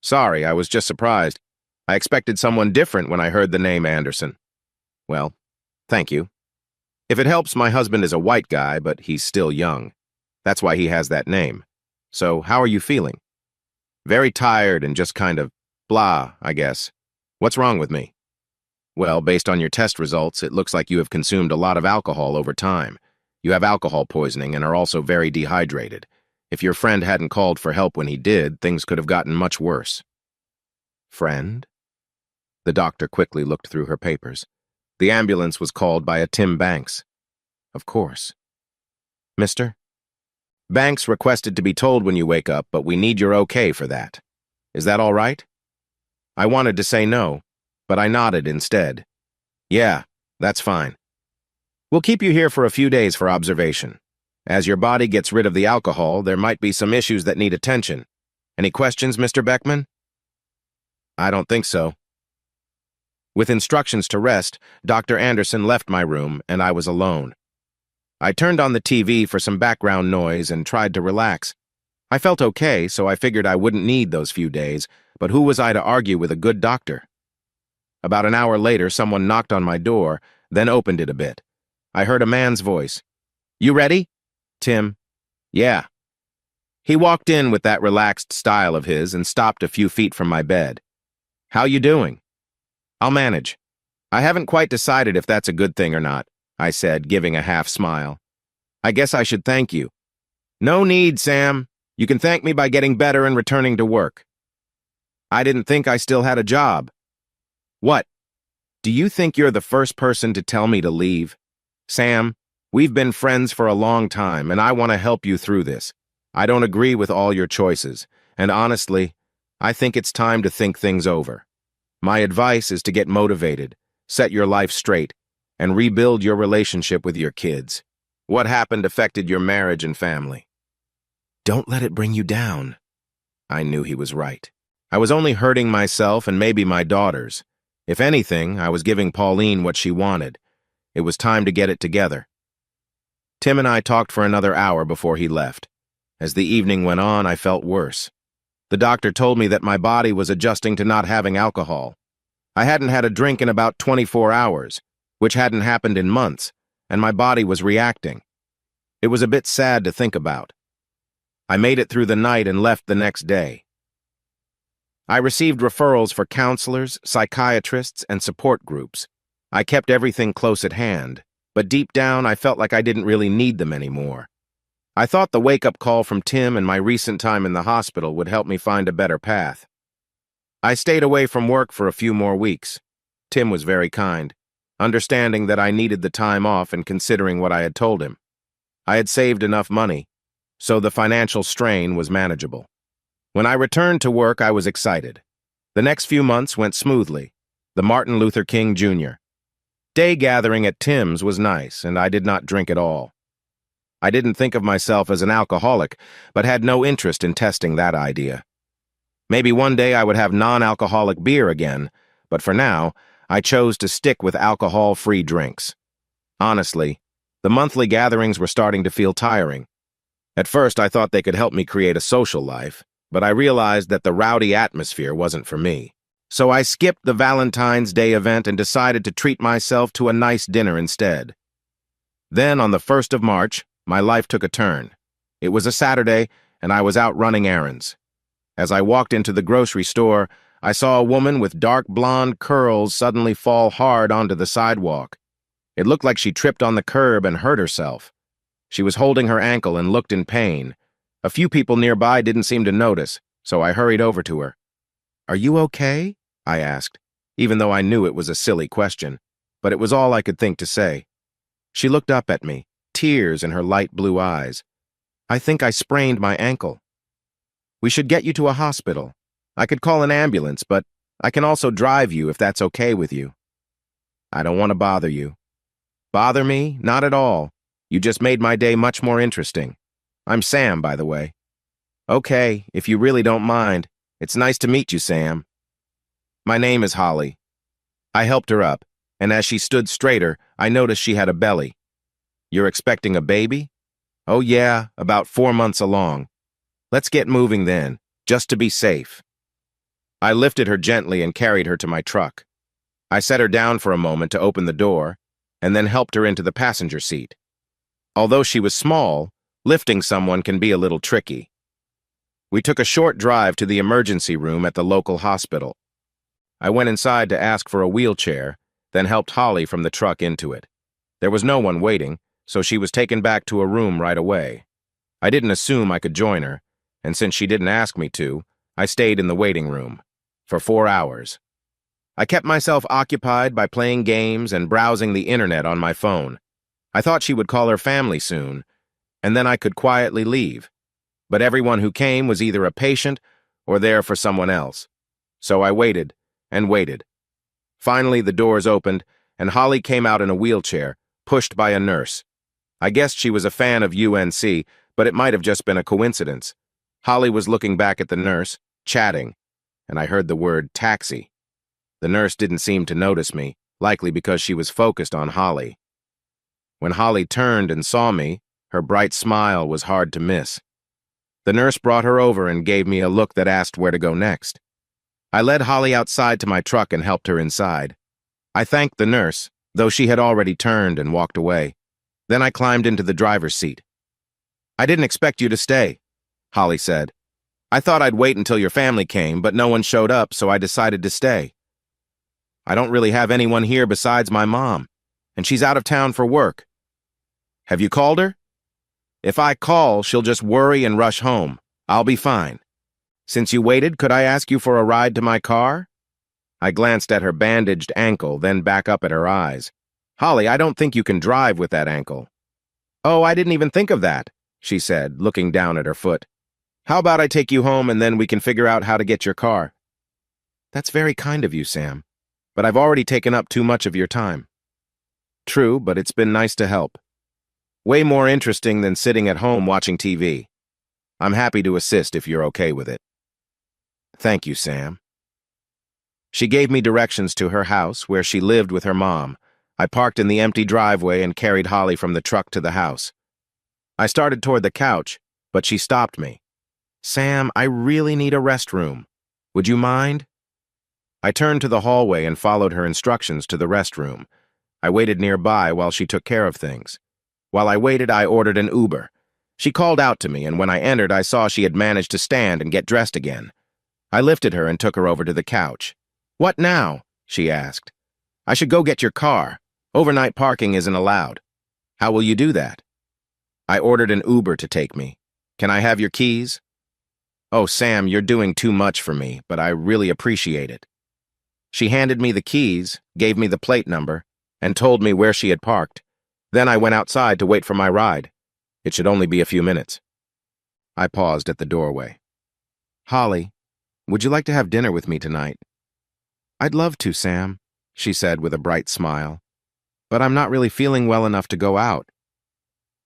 "Sorry, I was just surprised. I expected someone different when I heard the name Anderson." "Well, thank you. If it helps, my husband is a white guy, but he's still young. That's why he has that name. So, how are you feeling?" "Very tired and just kind of blah, I guess. What's wrong with me?" "Well, based on your test results, it looks like you have consumed a lot of alcohol over time. You have alcohol poisoning and are also very dehydrated. If your friend hadn't called for help when he did, things could have gotten much worse." "Friend?" The doctor quickly looked through her papers. The ambulance was called by a Tim Banks. "Of course." "Mister?" "Banks requested to be told when you wake up, but we need your okay for that. Is that all right?" I wanted to say no, but I nodded instead. "Yeah, that's fine. We'll keep you here for a few days for observation. As your body gets rid of the alcohol, there might be some issues that need attention. Any questions, Mr. Beckman?" "I don't think so." With instructions to rest, Dr. Anderson left my room, and I was alone. I turned on the TV for some background noise and tried to relax. I felt okay, so I figured I wouldn't need those few days, but who was I to argue with a good doctor? About an hour later, someone knocked on my door, then opened it a bit. I heard a man's voice. "You ready?" "Tim." "Yeah." He walked in with that relaxed style of his and stopped a few feet from my bed. "How you doing?" "I'll manage. I haven't quite decided if that's a good thing or not," I said, giving a half smile. "I guess I should thank you." "No need, Sam. You can thank me by getting better and returning to work." "I didn't think I still had a job." "What? Do you think you're the first person to tell me to leave? Sam, we've been friends for a long time, and I want to help you through this. I don't agree with all your choices, and honestly, I think it's time to think things over. My advice is to get motivated, set your life straight, and rebuild your relationship with your kids. What happened affected your marriage and family. Don't let it bring you down." I knew he was right. I was only hurting myself and maybe my daughters. If anything, I was giving Pauline what she wanted. It was time to get it together. Tim and I talked for another hour before he left. As the evening went on, I felt worse. The doctor told me that my body was adjusting to not having alcohol. I hadn't had a drink in about 24 hours, which hadn't happened in months, and my body was reacting. It was a bit sad to think about. I made it through the night and left the next day. I received referrals for counselors, psychiatrists, and support groups. I kept everything close at hand, but deep down I felt like I didn't really need them anymore. I thought the wake-up call from Tim and my recent time in the hospital would help me find a better path. I stayed away from work for a few more weeks. Tim was very kind, understanding that I needed the time off and considering what I had told him. I had saved enough money, so the financial strain was manageable. When I returned to work, I was excited. The next few months went smoothly. The Martin Luther King Jr. Day gathering at Tim's was nice, and I did not drink at all. I didn't think of myself as an alcoholic, but had no interest in testing that idea. Maybe one day I would have non-alcoholic beer again, but for now, I chose to stick with alcohol-free drinks. Honestly, the monthly gatherings were starting to feel tiring. At first, I thought they could help me create a social life, but I realized that the rowdy atmosphere wasn't for me. So I skipped the Valentine's Day event and decided to treat myself to a nice dinner instead. Then, on the 1st of March, my life took a turn. It was a Saturday, and I was out running errands. As I walked into the grocery store, I saw a woman with dark blonde curls suddenly fall hard onto the sidewalk. It looked like she tripped on the curb and hurt herself. She was holding her ankle and looked in pain. A few people nearby didn't seem to notice, so I hurried over to her. "Are you okay?" I asked, even though I knew it was a silly question, but it was all I could think to say. She looked up at me, tears in her light blue eyes. "I think I sprained my ankle." "We should get you to a hospital. I could call an ambulance, but I can also drive you if that's okay with you." "I don't want to bother you." Bother me? Not at all. You just made my day much more interesting. I'm Sam, by the way. Okay, if you really don't mind. It's nice to meet you, Sam. My name is Holly. I helped her up, and as she stood straighter, I noticed she had a belly. You're expecting a baby? Oh yeah, about 4 months along. Let's get moving then, just to be safe. I lifted her gently and carried her to my truck. I set her down for a moment to open the door, and then helped her into the passenger seat. Although she was small, lifting someone can be a little tricky. We took a short drive to the emergency room at the local hospital. I went inside to ask for a wheelchair, then helped Holly from the truck into it. There was no one waiting, so she was taken back to a room right away. I didn't assume I could join her, and since she didn't ask me to, I stayed in the waiting room for 4 hours. I kept myself occupied by playing games and browsing the internet on my phone. I thought she would call her family soon, and then I could quietly leave. But everyone who came was either a patient or there for someone else. So I waited and waited. Finally, the doors opened, and Holly came out in a wheelchair, pushed by a nurse. I guessed she was a fan of UNC, but it might have just been a coincidence. Holly was looking back at the nurse, chatting, and I heard the word taxi. The nurse didn't seem to notice me, likely because she was focused on Holly. When Holly turned and saw me, her bright smile was hard to miss. The nurse brought her over and gave me a look that asked where to go next. I led Holly outside to my truck and helped her inside. I thanked the nurse, though she had already turned and walked away. Then I climbed into the driver's seat. I didn't expect you to stay, Holly said. I thought I'd wait until your family came, but no one showed up, so I decided to stay. I don't really have anyone here besides my mom, and she's out of town for work. Have you called her? If I call, she'll just worry and rush home. I'll be fine. Since you waited, could I ask you for a ride to my car? I glanced at her bandaged ankle, then back up at her eyes. Holly, I don't think you can drive with that ankle. Oh, I didn't even think of that, she said, looking down at her foot. How about I take you home and then we can figure out how to get your car? That's very kind of you, Sam, but I've already taken up too much of your time. True, but it's been nice to help. Way more interesting than sitting at home watching TV. I'm happy to assist if you're okay with it. Thank you, Sam. She gave me directions to her house, where she lived with her mom. I parked in the empty driveway and carried Holly from the truck to the house. I started toward the couch, but she stopped me. Sam, I really need a restroom. Would you mind? I turned to the hallway and followed her instructions to the restroom. I waited nearby while she took care of things. While I waited, I ordered an Uber. She called out to me, and when I entered, I saw she had managed to stand and get dressed again. I lifted her and took her over to the couch. What now? She asked. I should go get your car. Overnight parking isn't allowed. How will you do that? I ordered an Uber to take me. Can I have your keys? Oh, Sam, you're doing too much for me, but I really appreciate it. She handed me the keys, gave me the plate number, and told me where she had parked. Then I went outside to wait for my ride. It should only be a few minutes. I paused at the doorway. Holly, would you like to have dinner with me tonight? I'd love to, Sam, she said with a bright smile. But I'm not really feeling well enough to go out.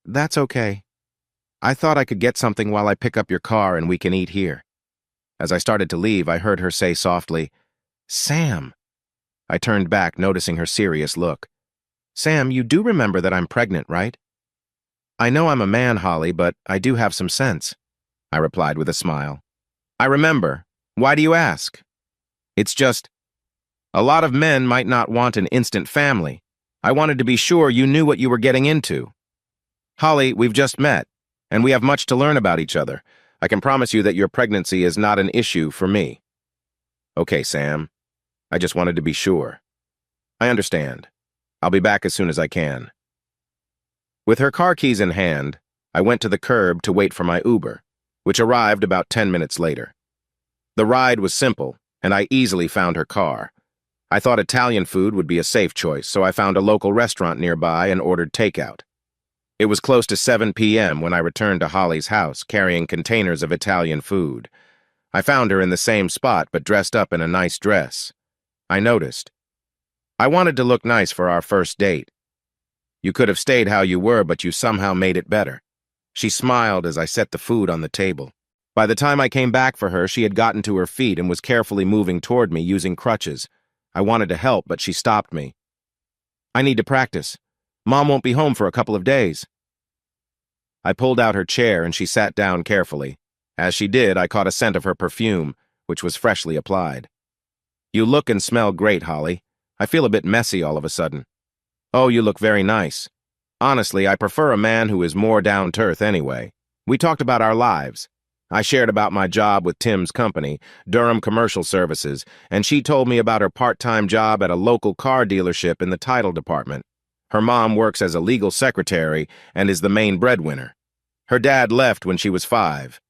That's okay. I thought I could get something while I pick up your car and we can eat here. As I started to leave, I heard her say softly, Sam. I turned back, noticing her serious look. Sam, you do remember that I'm pregnant, right? I know I'm a man, Holly, but I do have some sense, I replied with a smile. I remember. Why do you ask? It's just, a lot of men might not want an instant family. I wanted to be sure you knew what you were getting into. Holly, we've just met, and we have much to learn about each other. I can promise you that your pregnancy is not an issue for me. Okay, Sam. I just wanted to be sure. I understand. I'll be back as soon as I can. With her car keys in hand, I went to the curb to wait for my Uber, which arrived about 10 minutes later. The ride was simple, and I easily found her car. I thought Italian food would be a safe choice, so I found a local restaurant nearby and ordered takeout. It was close to 7 p.m. when I returned to Holly's house, carrying containers of Italian food. I found her in the same spot, but dressed up in a nice dress. I noticed. I wanted to look nice for our first date. You could have stayed how you were, but you somehow made it better." She smiled as I set the food on the table. By the time I came back for her, she had gotten to her feet and was carefully moving toward me using crutches. I wanted to help, but she stopped me. "I need to practice. Mom won't be home for a couple of days." I pulled out her chair and she sat down carefully. As she did, I caught a scent of her perfume, which was freshly applied. "You look and smell great, Holly. I feel a bit messy all of a sudden." "Oh, you look very nice. Honestly, I prefer a man who is more down-to-earth anyway." We talked about our lives. I shared about my job with Tim's company, Durham Commercial Services, and she told me about her part-time job at a local car dealership in the title department. Her mom works as a legal secretary and is the main breadwinner. Her dad left when she was 5,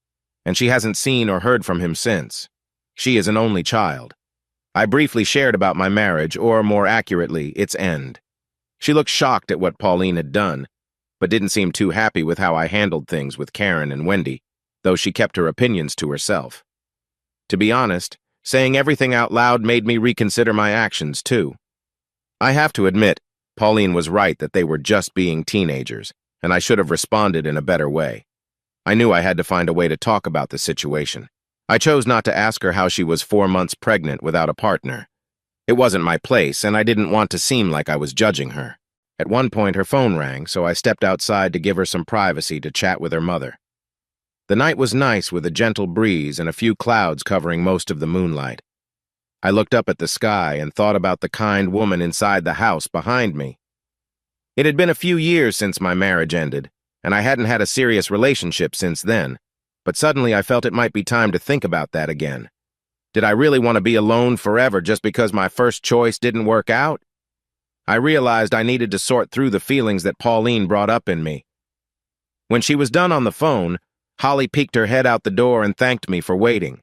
and she hasn't seen or heard from him since. She is an only child. I briefly shared about my marriage, or more accurately, its end. She looked shocked at what Pauline had done, but didn't seem too happy with how I handled things with Karen and Wendy, though she kept her opinions to herself. To be honest, saying everything out loud made me reconsider my actions, too. I have to admit, Pauline was right that they were just being teenagers, and I should have responded in a better way. I knew I had to find a way to talk about the situation. I chose not to ask her how she was 4 months pregnant without a partner. It wasn't my place, and I didn't want to seem like I was judging her. At one point, her phone rang, so I stepped outside to give her some privacy to chat with her mother. The night was nice with a gentle breeze and a few clouds covering most of the moonlight. I looked up at the sky and thought about the kind woman inside the house behind me. It had been a few years since my marriage ended, and I hadn't had a serious relationship since then, but suddenly I felt it might be time to think about that again. Did I really want to be alone forever just because my first choice didn't work out? I realized I needed to sort through the feelings that Pauline brought up in me. When she was done on the phone, Holly peeked her head out the door and thanked me for waiting.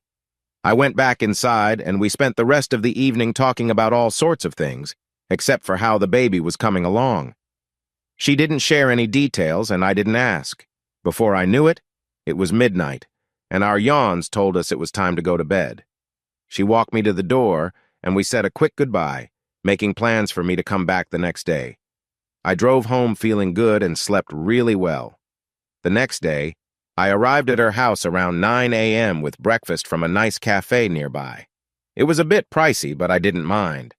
I went back inside, and we spent the rest of the evening talking about all sorts of things, except for how the baby was coming along. She didn't share any details, and I didn't ask. Before I knew it, it was midnight, and our yawns told us it was time to go to bed. She walked me to the door, and we said a quick goodbye, making plans for me to come back the next day. I drove home feeling good and slept really well. The next day, I arrived at her house around 9 a.m. with breakfast from a nice cafe nearby. It was a bit pricey, but I didn't mind.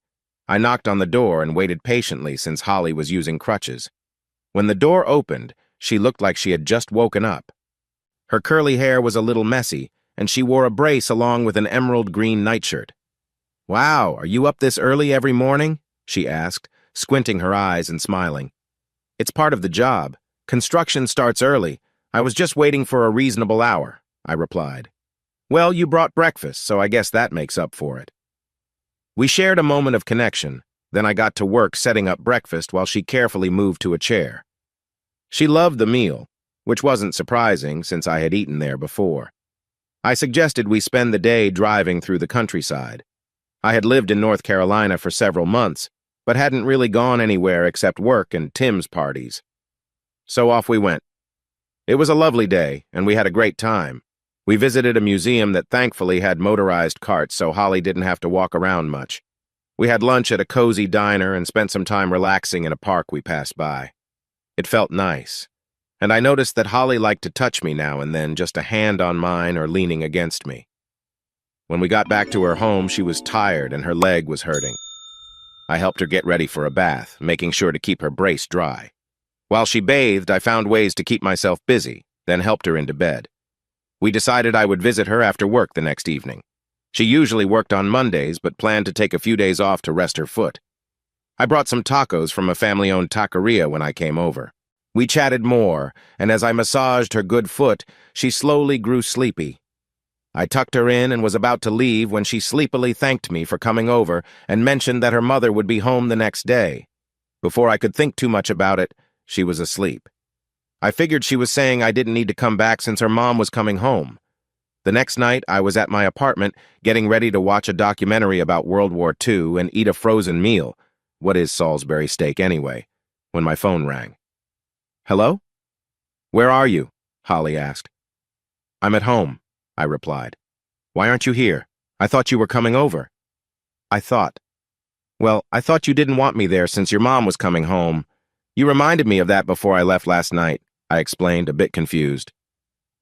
I knocked on the door and waited patiently since Holly was using crutches. When the door opened, she looked like she had just woken up. Her curly hair was a little messy, and she wore a brace along with an emerald green nightshirt. "Wow, are you up this early every morning?" she asked, squinting her eyes and smiling. "It's part of the job. Construction starts early. I was just waiting for a reasonable hour," I replied. "Well, you brought breakfast, so I guess that makes up for it." We shared a moment of connection, then I got to work setting up breakfast while she carefully moved to a chair. She loved the meal, which wasn't surprising since I had eaten there before. I suggested we spend the day driving through the countryside. I had lived in North Carolina for several months, but hadn't really gone anywhere except work and Tim's parties. So off we went. It was a lovely day, and we had a great time. We visited a museum that thankfully had motorized carts, so Holly didn't have to walk around much. We had lunch at a cozy diner and spent some time relaxing in a park we passed by. It felt nice, and I noticed that Holly liked to touch me now and then, just a hand on mine or leaning against me. When we got back to her home, she was tired and her leg was hurting. I helped her get ready for a bath, making sure to keep her brace dry. While she bathed, I found ways to keep myself busy, then helped her into bed. We decided I would visit her after work the next evening. She usually worked on Mondays, but planned to take a few days off to rest her foot. I brought some tacos from a family-owned taqueria when I came over. We chatted more, and as I massaged her good foot, she slowly grew sleepy. I tucked her in and was about to leave when she sleepily thanked me for coming over and mentioned that her mother would be home the next day. Before I could think too much about it, she was asleep. I figured she was saying I didn't need to come back since her mom was coming home. The next night, I was at my apartment getting ready to watch a documentary about World War II and eat a frozen meal. What is Salisbury steak anyway? When my phone rang. "Hello? Where are you?" Holly asked. "I'm at home," I replied. "Why aren't you here? I thought you were coming over." I thought you didn't want me there since your mom was coming home. You reminded me of that before I left last night, I explained, a bit confused.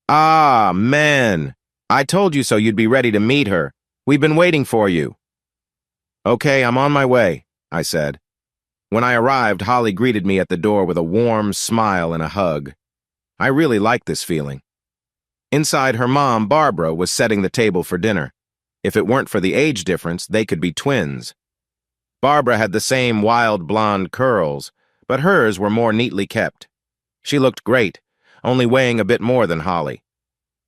Ah, man. I told you so you'd be ready to meet her. We've been waiting for you. Okay, I'm on my way, I said. When I arrived, Holly greeted me at the door with a warm smile and a hug. I really liked this feeling. Inside, her mom, Barbara, was setting the table for dinner. If it weren't for the age difference, they could be twins. Barbara had the same wild blonde curls, but hers were more neatly kept. She looked great, only weighing a bit more than Holly.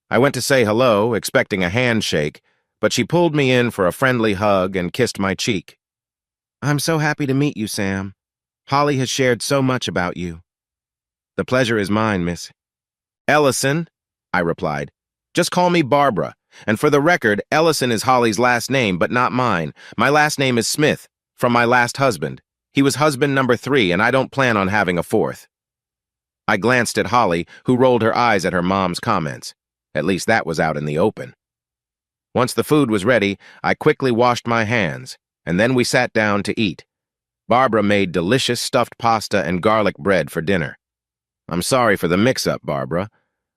I went to say hello, expecting a handshake, but she pulled me in for a friendly hug and kissed my cheek. I'm so happy to meet you, Sam. Holly has shared so much about you. The pleasure is mine, Miss Ellison, I replied. Just call me Barbara. And for the record, Ellison is Holly's last name, but not mine. My last name is Smith, from my last husband. He was husband number 3, and I don't plan on having a 4th. I glanced at Holly, who rolled her eyes at her mom's comments. At least that was out in the open. Once the food was ready, I quickly washed my hands, and then we sat down to eat. Barbara made delicious stuffed pasta and garlic bread for dinner. I'm sorry for the mix-up, Barbara.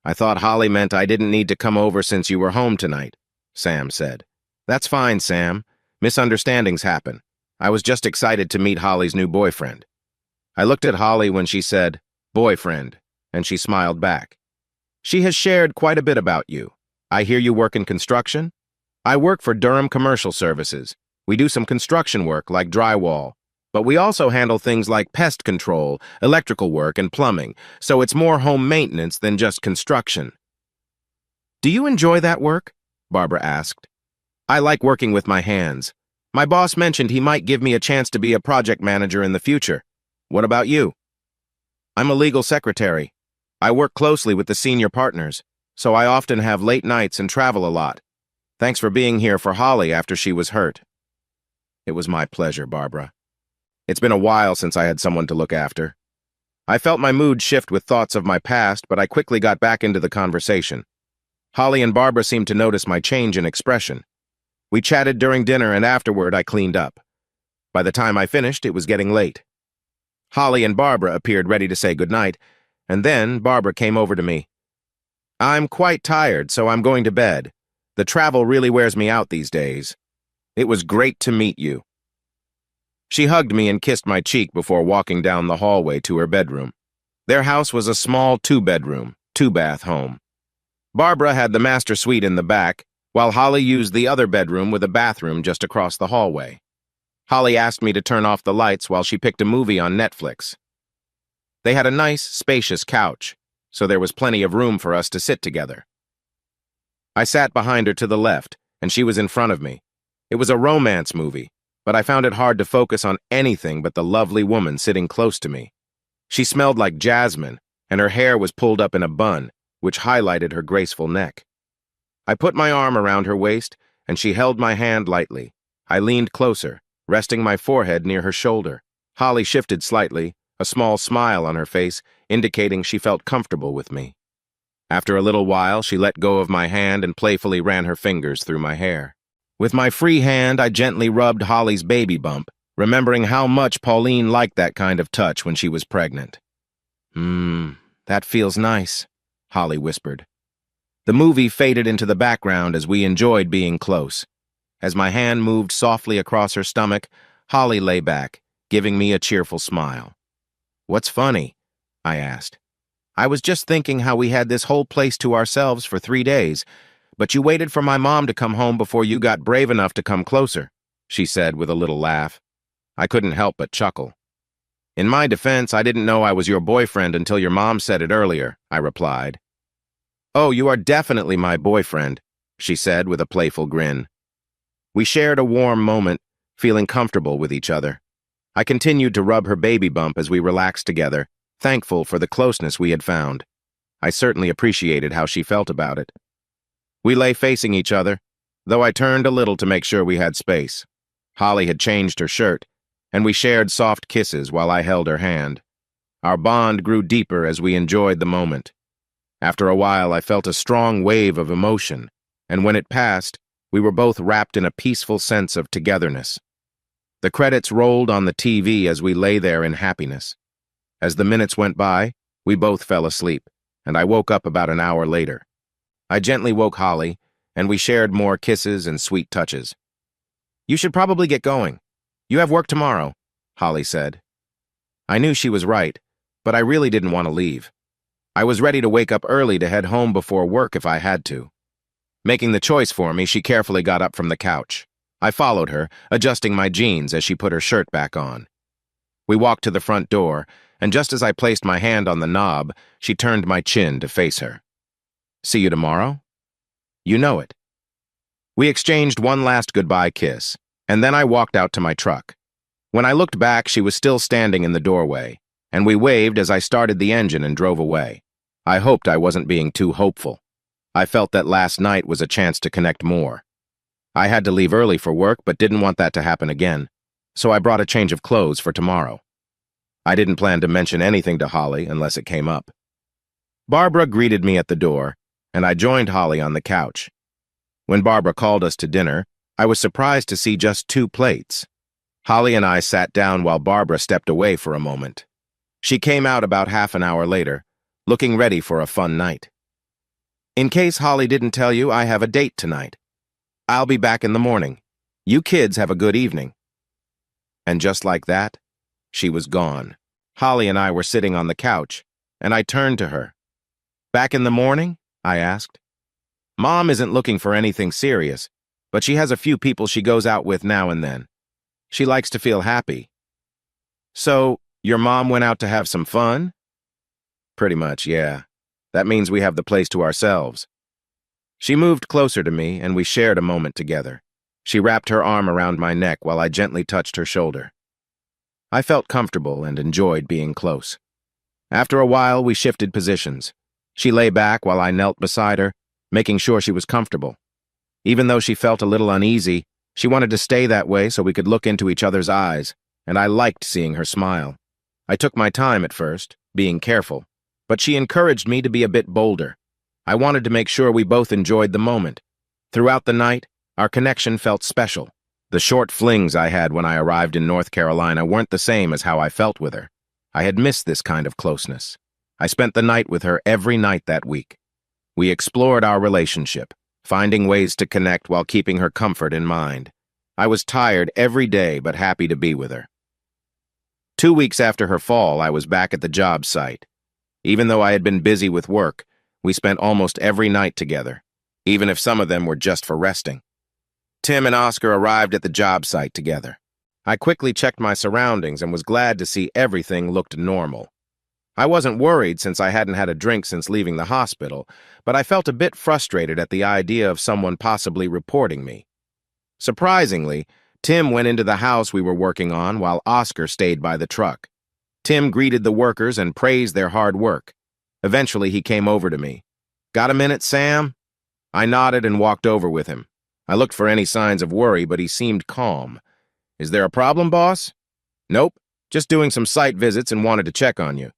I thought Holly meant I didn't need to come over since you were home tonight, Sam said. That's fine, Sam. Misunderstandings happen. I was just excited to meet Holly's new boyfriend. I looked at Holly when she said, boyfriend, and she smiled back. She has shared quite a bit about you. I hear you work in construction? I work for Durham Commercial Services. We do some construction work like drywall, but we also handle things like pest control, electrical work, and plumbing, so it's more home maintenance than just construction. Do you enjoy that work? Barbara asked. I like working with my hands. My boss mentioned he might give me a chance to be a project manager in the future. What about you? I'm a legal secretary. I work closely with the senior partners, so I often have late nights and travel a lot. Thanks for being here for Holly after she was hurt. It was my pleasure, Barbara. It's been a while since I had someone to look after. I felt my mood shift with thoughts of my past, but I quickly got back into the conversation. Holly and Barbara seemed to notice my change in expression. We chatted during dinner, and afterward I cleaned up. By the time I finished, it was getting late. Holly and Barbara appeared ready to say goodnight, and then Barbara came over to me. I'm quite tired, so I'm going to bed. The travel really wears me out these days. It was great to meet you. She hugged me and kissed my cheek before walking down the hallway to her bedroom. Their house was a small 2-bedroom, 2-bath home. Barbara had the master suite in the back, while Holly used the other bedroom with a bathroom just across the hallway. Holly asked me to turn off the lights while she picked a movie on Netflix. They had a nice, spacious couch, so there was plenty of room for us to sit together. I sat behind her to the left, and she was in front of me. It was a romance movie, but I found it hard to focus on anything but the lovely woman sitting close to me. She smelled like jasmine, and her hair was pulled up in a bun, which highlighted her graceful neck. I put my arm around her waist, and she held my hand lightly. I leaned closer, resting my forehead near her shoulder. Holly shifted slightly, a small smile on her face, indicating she felt comfortable with me. After a little while, she let go of my hand and playfully ran her fingers through my hair. With my free hand, I gently rubbed Holly's baby bump, remembering how much Pauline liked that kind of touch when she was pregnant. That feels nice, Holly whispered. The movie faded into the background as we enjoyed being close. As my hand moved softly across her stomach, Holly lay back, giving me a cheerful smile. What's funny? I asked. I was just thinking how we had this whole place to ourselves for 3 days, but you waited for my mom to come home before you got brave enough to come closer, she said with a little laugh. I couldn't help but chuckle. In my defense, I didn't know I was your boyfriend until your mom said it earlier, I replied. Oh, you are definitely my boyfriend, she said with a playful grin. We shared a warm moment, feeling comfortable with each other. I continued to rub her baby bump as we relaxed together, thankful for the closeness we had found. I certainly appreciated how she felt about it. We lay facing each other, though I turned a little to make sure we had space. Holly had changed her shirt, and we shared soft kisses while I held her hand. Our bond grew deeper as we enjoyed the moment. After a while, I felt a strong wave of emotion, and when it passed, we were both wrapped in a peaceful sense of togetherness. The credits rolled on the TV as we lay there in happiness. As the minutes went by, we both fell asleep, and I woke up about an hour later. I gently woke Holly, and we shared more kisses and sweet touches. "You should probably get going. You have work tomorrow," Holly said. I knew she was right, but I really didn't want to leave. I was ready to wake up early to head home before work if I had to. Making the choice for me, she carefully got up from the couch. I followed her, adjusting my jeans as she put her shirt back on. We walked to the front door, and just as I placed my hand on the knob, she turned my chin to face her. "See you tomorrow?" "You know it." We exchanged one last goodbye kiss, and then I walked out to my truck. When I looked back, she was still standing in the doorway, and we waved as I started the engine and drove away. I hoped I wasn't being too hopeful. I felt that last night was a chance to connect more. I had to leave early for work, but didn't want that to happen again, so I brought a change of clothes for tomorrow. I didn't plan to mention anything to Holly unless it came up. Barbara greeted me at the door, and I joined Holly on the couch. When Barbara called us to dinner, I was surprised to see just 2 plates. Holly and I sat down while Barbara stepped away for a moment. She came out about half an hour later, looking ready for a fun night. "In case Holly didn't tell you, I have a date tonight. I'll be back in the morning. You kids have a good evening." And just like that, she was gone. Holly and I were sitting on the couch, and I turned to her. "Back in the morning?" I asked. "Mom isn't looking for anything serious, but she has a few people she goes out with now and then. She likes to feel happy." "So, your mom went out to have some fun?" "Pretty much, yeah. That means we have the place to ourselves." She moved closer to me, and we shared a moment together. She wrapped her arm around my neck while I gently touched her shoulder. I felt comfortable and enjoyed being close. After a while, we shifted positions. She lay back while I knelt beside her, making sure she was comfortable. Even though she felt a little uneasy, she wanted to stay that way so we could look into each other's eyes, and I liked seeing her smile. I took my time at first, being careful, but she encouraged me to be a bit bolder. I wanted to make sure we both enjoyed the moment. Throughout the night, our connection felt special. The short flings I had when I arrived in North Carolina weren't the same as how I felt with her. I had missed this kind of closeness. I spent the night with her every night that week. We explored our relationship, finding ways to connect while keeping her comfort in mind. I was tired every day but happy to be with her. 2 weeks after her fall, I was back at the job site. Even though I had been busy with work, we spent almost every night together, even if some of them were just for resting. Tim and Oscar arrived at the job site together. I quickly checked my surroundings and was glad to see everything looked normal. I wasn't worried since I hadn't had a drink since leaving the hospital, but I felt a bit frustrated at the idea of someone possibly reporting me. Surprisingly, Tim went into the house we were working on while Oscar stayed by the truck. Tim greeted the workers and praised their hard work. Eventually, he came over to me. "Got a minute, Sam?" I nodded and walked over with him. I looked for any signs of worry, but he seemed calm. "Is there a problem, boss?" "Nope, just doing some site visits and wanted to check on you.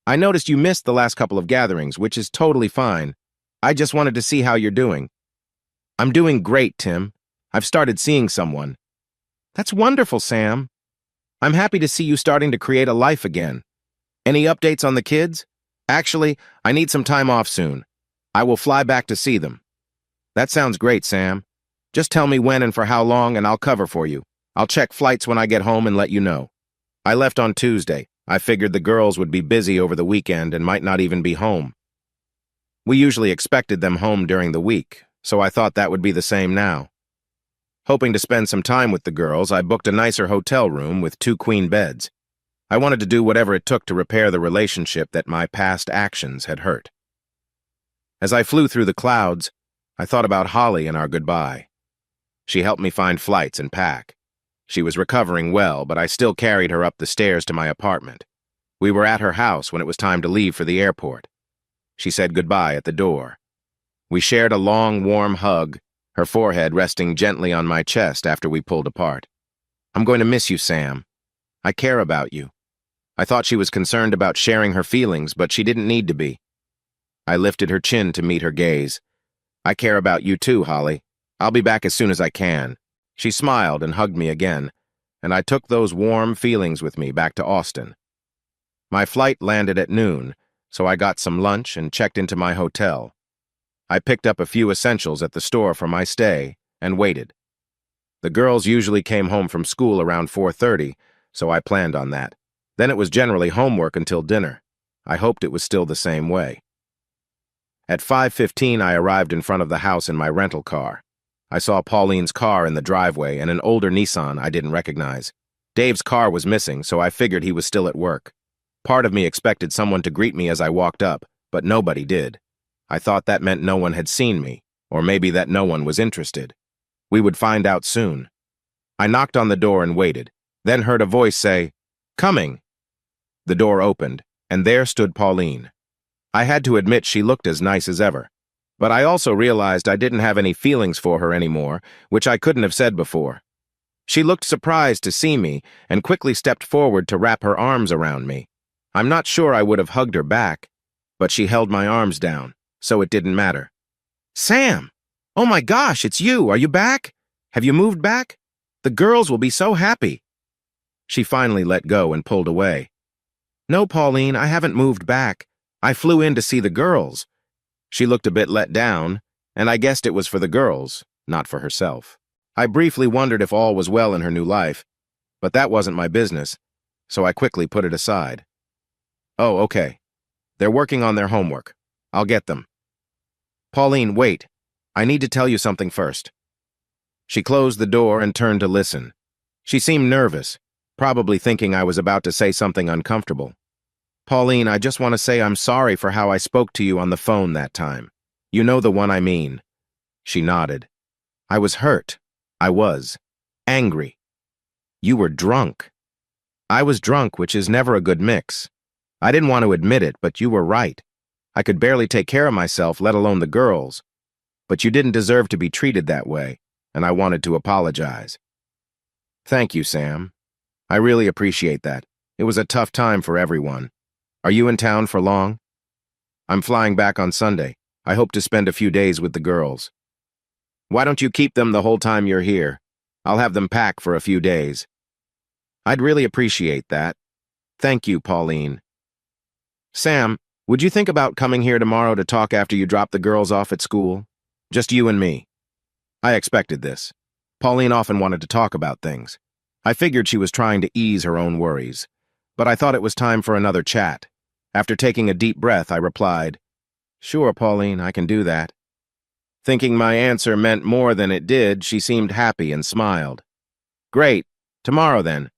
I noticed you missed the last couple of gatherings, which is totally fine. I just wanted to see how you're doing." "I'm doing great, Tim. I've started seeing someone." "That's wonderful, Sam. I'm happy to see you starting to create a life again. Any updates on the kids?" "Actually, I need some time off soon. I will fly back to see them." "That sounds great, Sam. Just tell me when and for how long, and I'll cover for you. I'll check flights when I get home and let you know." I left on Tuesday. I figured the girls would be busy over the weekend and might not even be home. We usually expected them home during the week, so I thought that would be the same now. Hoping to spend some time with the girls, I booked a nicer hotel room with 2 queen beds. I wanted to do whatever it took to repair the relationship that my past actions had hurt. As I flew through the clouds, I thought about Holly and our goodbye. She helped me find flights and pack. She was recovering well, but I still carried her up the stairs to my apartment. We were at her house when it was time to leave for the airport. She said goodbye at the door. We shared a long, warm hug, her forehead resting gently on my chest after we pulled apart. "I'm going to miss you, Sam. I care about you." I thought she was concerned about sharing her feelings, but she didn't need to be. I lifted her chin to meet her gaze. "I care about you too, Holly. I'll be back as soon as I can." She smiled and hugged me again, and I took those warm feelings with me back to Austin. My flight landed at noon, so I got some lunch and checked into my hotel. I picked up a few essentials at the store for my stay and waited. The girls usually came home from school around 4:30, so I planned on that. Then it was generally homework until dinner. I hoped it was still the same way. At 5:15, I arrived in front of the house in my rental car. I saw Pauline's car in the driveway and an older Nissan I didn't recognize. Dave's car was missing, so I figured he was still at work. Part of me expected someone to greet me as I walked up, but nobody did. I thought that meant no one had seen me, or maybe that no one was interested. We would find out soon. I knocked on the door and waited, then heard a voice say, "Coming." The door opened, and there stood Pauline. I had to admit she looked as nice as ever. But I also realized I didn't have any feelings for her anymore, which I couldn't have said before. She looked surprised to see me and quickly stepped forward to wrap her arms around me. I'm not sure I would have hugged her back, but she held my arms down, so it didn't matter. "Sam! Oh my gosh, it's you! Are you back? Have you moved back? The girls will be so happy." She finally let go and pulled away. "No, Pauline, I haven't moved back. I flew in to see the girls." She looked a bit let down, and I guessed it was for the girls, not for herself. I briefly wondered if all was well in her new life, but that wasn't my business, so I quickly put it aside. "Oh, okay. They're working on their homework. I'll get them." "Pauline, wait. I need to tell you something first." She closed the door and turned to listen. She seemed nervous, probably thinking I was about to say something uncomfortable. "Pauline, I just want to say I'm sorry for how I spoke to you on the phone that time. You know the one I mean." She nodded. "I was hurt. I was. Angry. You were drunk." "I was drunk, which is never a good mix. I didn't want to admit it, but you were right. I could barely take care of myself, let alone the girls. But you didn't deserve to be treated that way, and I wanted to apologize." "Thank you, Sam. I really appreciate that. It was a tough time for everyone. Are you in town for long?" "I'm flying back on Sunday. I hope to spend a few days with the girls." "Why don't you keep them the whole time you're here? I'll have them pack for a few days." "I'd really appreciate that. Thank you, Pauline." "Sam, would you think about coming here tomorrow to talk after you drop the girls off at school? Just you and me." I expected this. Pauline often wanted to talk about things. I figured she was trying to ease her own worries, but I thought it was time for another chat. After taking a deep breath, I replied, "Sure, Pauline, I can do that." Thinking my answer meant more than it did, she seemed happy and smiled. "Great. Tomorrow, then.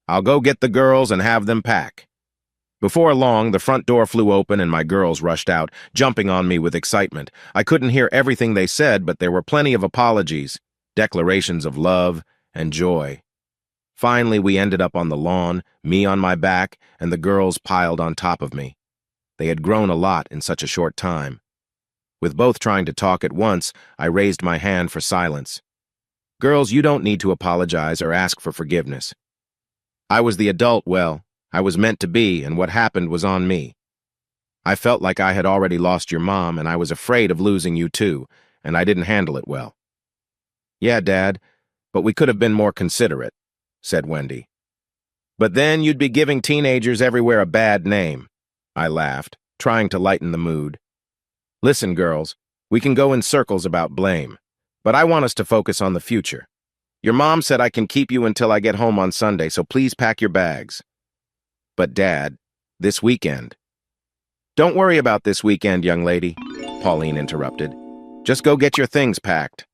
I'll go get the girls and have them pack." Before long, the front door flew open and my girls rushed out, jumping on me with excitement. I couldn't hear everything they said, but there were plenty of apologies, declarations of love, and joy. Finally, we ended up on the lawn, me on my back, and the girls piled on top of me. They had grown a lot in such a short time. With both trying to talk at once, I raised my hand for silence. "Girls, you don't need to apologize or ask for forgiveness. I was the adult, I was meant to be, and what happened was on me. I felt like I had already lost your mom, and I was afraid of losing you too, and I didn't handle it well." "Yeah, Dad, but we could have been more considerate," said Wendy. "But then you'd be giving teenagers everywhere a bad name." I laughed, trying to lighten the mood. "Listen, girls, we can go in circles about blame, but I want us to focus on the future. Your mom said I can keep you until I get home on Sunday, so please pack your bags." "But Dad, this weekend." "Don't worry about this weekend, young lady," Pauline interrupted. "Just go get your things packed."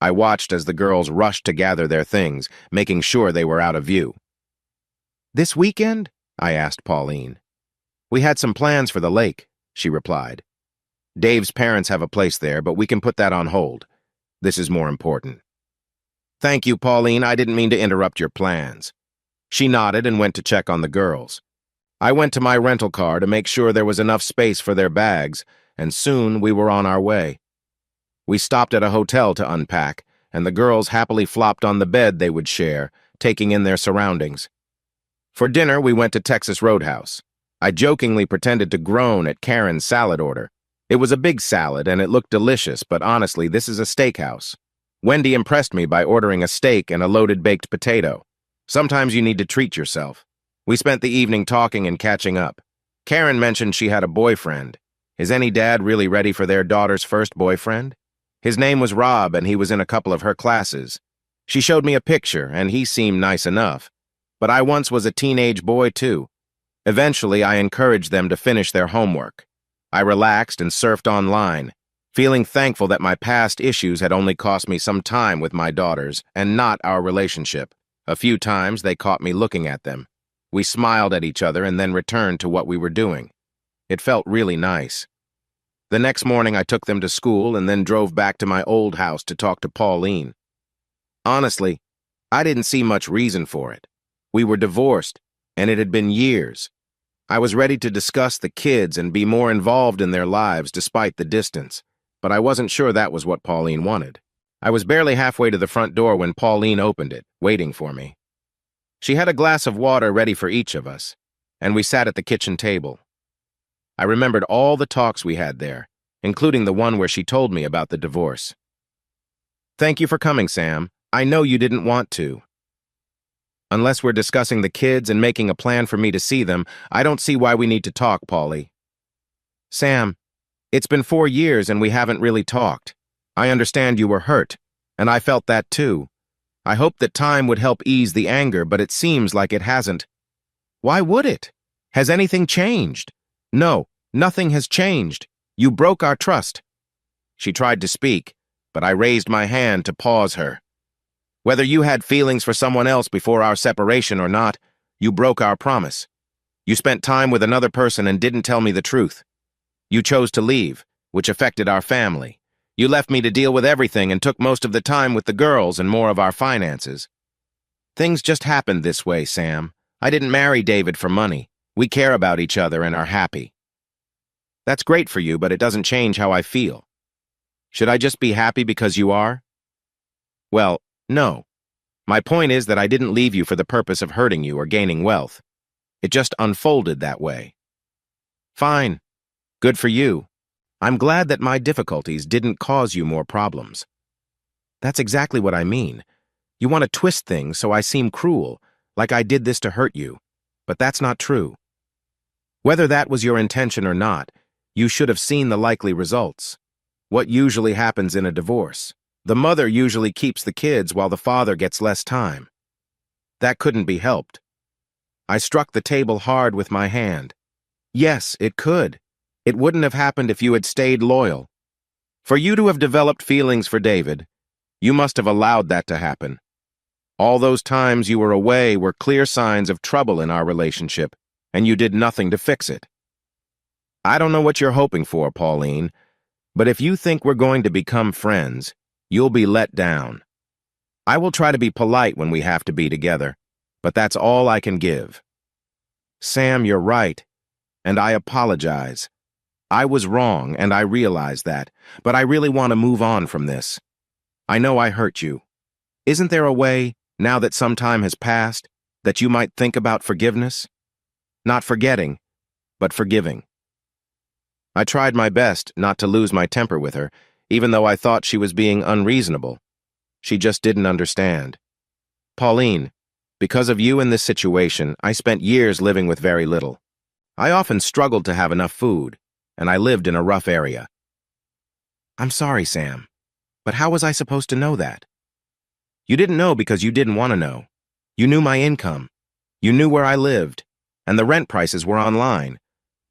I watched as the girls rushed to gather their things, making sure they were out of view. "This weekend?" I asked Pauline. "We had some plans for the lake," she replied. "Dave's parents have a place there, but we can put that on hold. This is more important." "Thank you, Pauline. I didn't mean to interrupt your plans." She nodded and went to check on the girls. I went to my rental car to make sure there was enough space for their bags, and soon we were on our way. We stopped at a hotel to unpack, and the girls happily flopped on the bed they would share, taking in their surroundings. For dinner, we went to Texas Roadhouse. I jokingly pretended to groan at Karen's salad order. It was a big salad, and it looked delicious, but honestly, this is a steakhouse. Wendy impressed me by ordering a steak and a loaded baked potato. Sometimes you need to treat yourself. We spent the evening talking and catching up. Karen mentioned she had a boyfriend. Is any dad really ready for their daughter's first boyfriend? His name was Rob, and he was in a couple of her classes. She showed me a picture, and he seemed nice enough. But I once was a teenage boy, too. Eventually, I encouraged them to finish their homework. I relaxed and surfed online, feeling thankful that my past issues had only cost me some time with my daughters and not our relationship. A few times, they caught me looking at them. We smiled at each other and then returned to what we were doing. It felt really nice. The next morning, I took them to school and then drove back to my old house to talk to Pauline. Honestly, I didn't see much reason for it. We were divorced, and it had been years. I was ready to discuss the kids and be more involved in their lives despite the distance, but I wasn't sure that was what Pauline wanted. I was barely halfway to the front door when Pauline opened it, waiting for me. She had a glass of water ready for each of us, and we sat at the kitchen table. I remembered all the talks we had there, including the one where she told me about the divorce. "Thank you for coming, Sam. I know you didn't want to. Unless we're discussing the kids and making a plan for me to see them, I don't see why we need to talk, Paulie." "Sam, it's been 4 years and we haven't really talked. I understand you were hurt, and I felt that too. I hoped that time would help ease the anger, but it seems like it hasn't." "Why would it? Has anything changed?" "No, nothing has changed. You broke our trust." She tried to speak, but I raised my hand to pause her. "Whether you had feelings for someone else before our separation or not, you broke our promise. You spent time with another person and didn't tell me the truth. You chose to leave, which affected our family. You left me to deal with everything and took most of the time with the girls and more of our finances. Things just happened this way, Sam. I didn't marry David for money. We care about each other and are happy. That's great for you, but it doesn't change how I feel. Should I just be happy because you are?" "Well, no. My point is that I didn't leave you for the purpose of hurting you or gaining wealth. It just unfolded that way." "Fine. Good for you. I'm glad that my difficulties didn't cause you more problems." "That's exactly what I mean. You want to twist things so I seem cruel, like I did this to hurt you. But that's not true. Whether that was your intention or not, you should have seen the likely results. What usually happens in a divorce? The mother usually keeps the kids while the father gets less time. That couldn't be helped." I struck the table hard with my hand. "Yes, it could. It wouldn't have happened if you had stayed loyal. For you to have developed feelings for David, you must have allowed that to happen. All those times you were away were clear signs of trouble in our relationship, and you did nothing to fix it. I don't know what you're hoping for, Pauline, but if you think we're going to become friends, you'll be let down. I will try to be polite when we have to be together, but that's all I can give." "Sam, you're right, and I apologize. I was wrong, and I realize that, but I really want to move on from this. I know I hurt you. Isn't there a way, now that some time has passed, that you might think about forgiveness? Not forgetting, but forgiving." I tried my best not to lose my temper with her, even though I thought she was being unreasonable. She just didn't understand. "Pauline, because of you in this situation, I spent years living with very little. I often struggled to have enough food, and I lived in a rough area." "I'm sorry, Sam, but how was I supposed to know that?" "You didn't know because you didn't want to know. You knew my income. You knew where I lived, and the rent prices were online.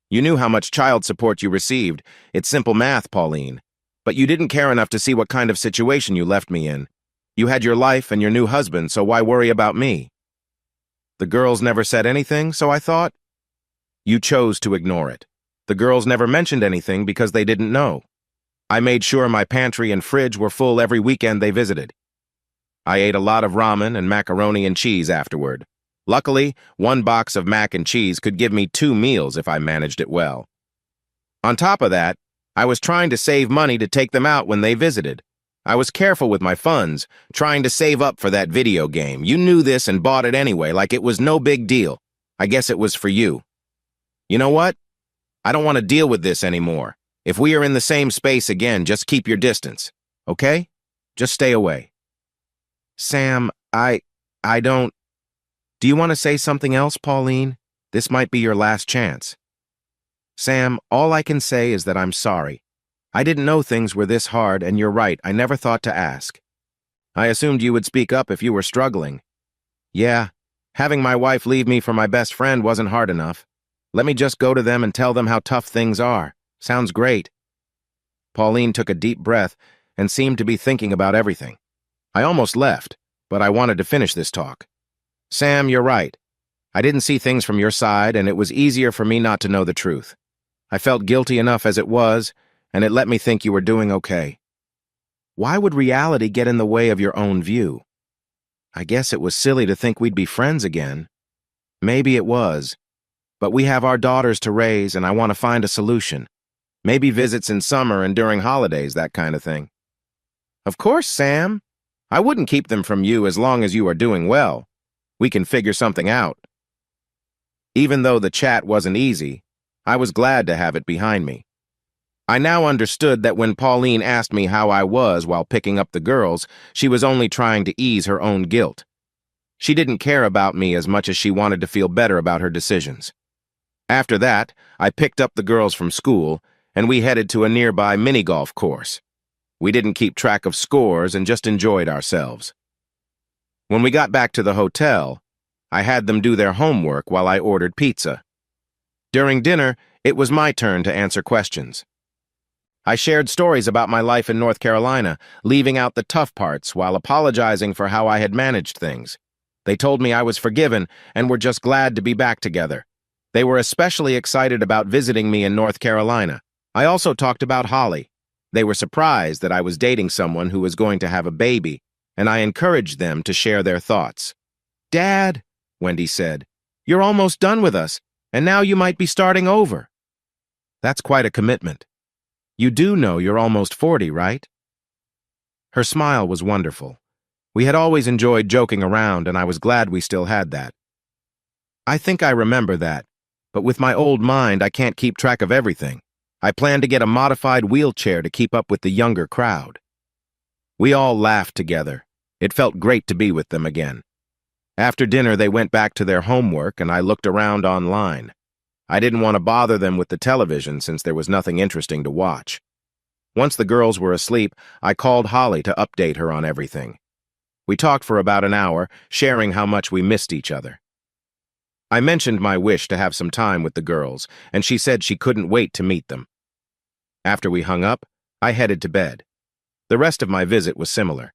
You knew how much child support you received. It's simple math, Pauline. But you didn't care enough to see what kind of situation you left me in. You had your life and your new husband, so why worry about me?" "The girls never said anything, so I thought?" "You chose to ignore it. The girls never mentioned anything because they didn't know. I made sure my pantry and fridge were full every weekend they visited. I ate a lot of ramen and macaroni and cheese afterward. Luckily, 1 box of mac and cheese could give me 2 meals if I managed it well. On top of that, I was trying to save money to take them out when they visited. I was careful with my funds, trying to save up for that video game. You knew this and bought it anyway, like it was no big deal. I guess it was for you. You know what? I don't want to deal with this anymore. If we are in the same space again, just keep your distance. Okay? Just stay away." "Sam, I don't..." Do you want to say something else, Pauline? This might be your last chance. Sam, all I can say is that I'm sorry. I didn't know things were this hard, and you're right, I never thought to ask. I assumed you would speak up if you were struggling. Yeah, having my wife leave me for my best friend wasn't hard enough. Let me just go to them and tell them how tough things are. Sounds great. Pauline took a deep breath and seemed to be thinking about everything. I almost left, but I wanted to finish this talk. Sam, you're right. I didn't see things from your side, and it was easier for me not to know the truth. I felt guilty enough as it was, and it let me think you were doing okay. Why would reality get in the way of your own view? I guess it was silly to think we'd be friends again. Maybe it was. But we have our daughters to raise, and I want to find a solution. Maybe visits in summer and during holidays, that kind of thing. Of course, Sam. I wouldn't keep them from you as long as you are doing well. We can figure something out. Even though the chat wasn't easy, I was glad to have it behind me. I now understood that when Pauline asked me how I was while picking up the girls, she was only trying to ease her own guilt. She didn't care about me as much as she wanted to feel better about her decisions. After that, I picked up the girls from school, and we headed to a nearby mini-golf course. We didn't keep track of scores and just enjoyed ourselves. When we got back to the hotel, I had them do their homework while I ordered pizza. During dinner, it was my turn to answer questions. I shared stories about my life in North Carolina, leaving out the tough parts while apologizing for how I had managed things. They told me I was forgiven and were just glad to be back together. They were especially excited about visiting me in North Carolina. I also talked about Holly. They were surprised that I was dating someone who was going to have a baby, and I encouraged them to share their thoughts. "Dad," Wendy said, "you're almost done with us, and now you might be starting over." That's quite a commitment. You do know you're almost 40, right? Her smile was wonderful. We had always enjoyed joking around, and I was glad we still had that. I think I remember that, but with my old mind, I can't keep track of everything. I plan to get a modified wheelchair to keep up with the younger crowd. We all laughed together. It felt great to be with them again. After dinner, they went back to their homework, and I looked around online. I didn't want to bother them with the television since there was nothing interesting to watch. Once the girls were asleep, I called Holly to update her on everything. We talked for about an hour, sharing how much we missed each other. I mentioned my wish to have some time with the girls, and she said she couldn't wait to meet them. After we hung up, I headed to bed. The rest of my visit was similar.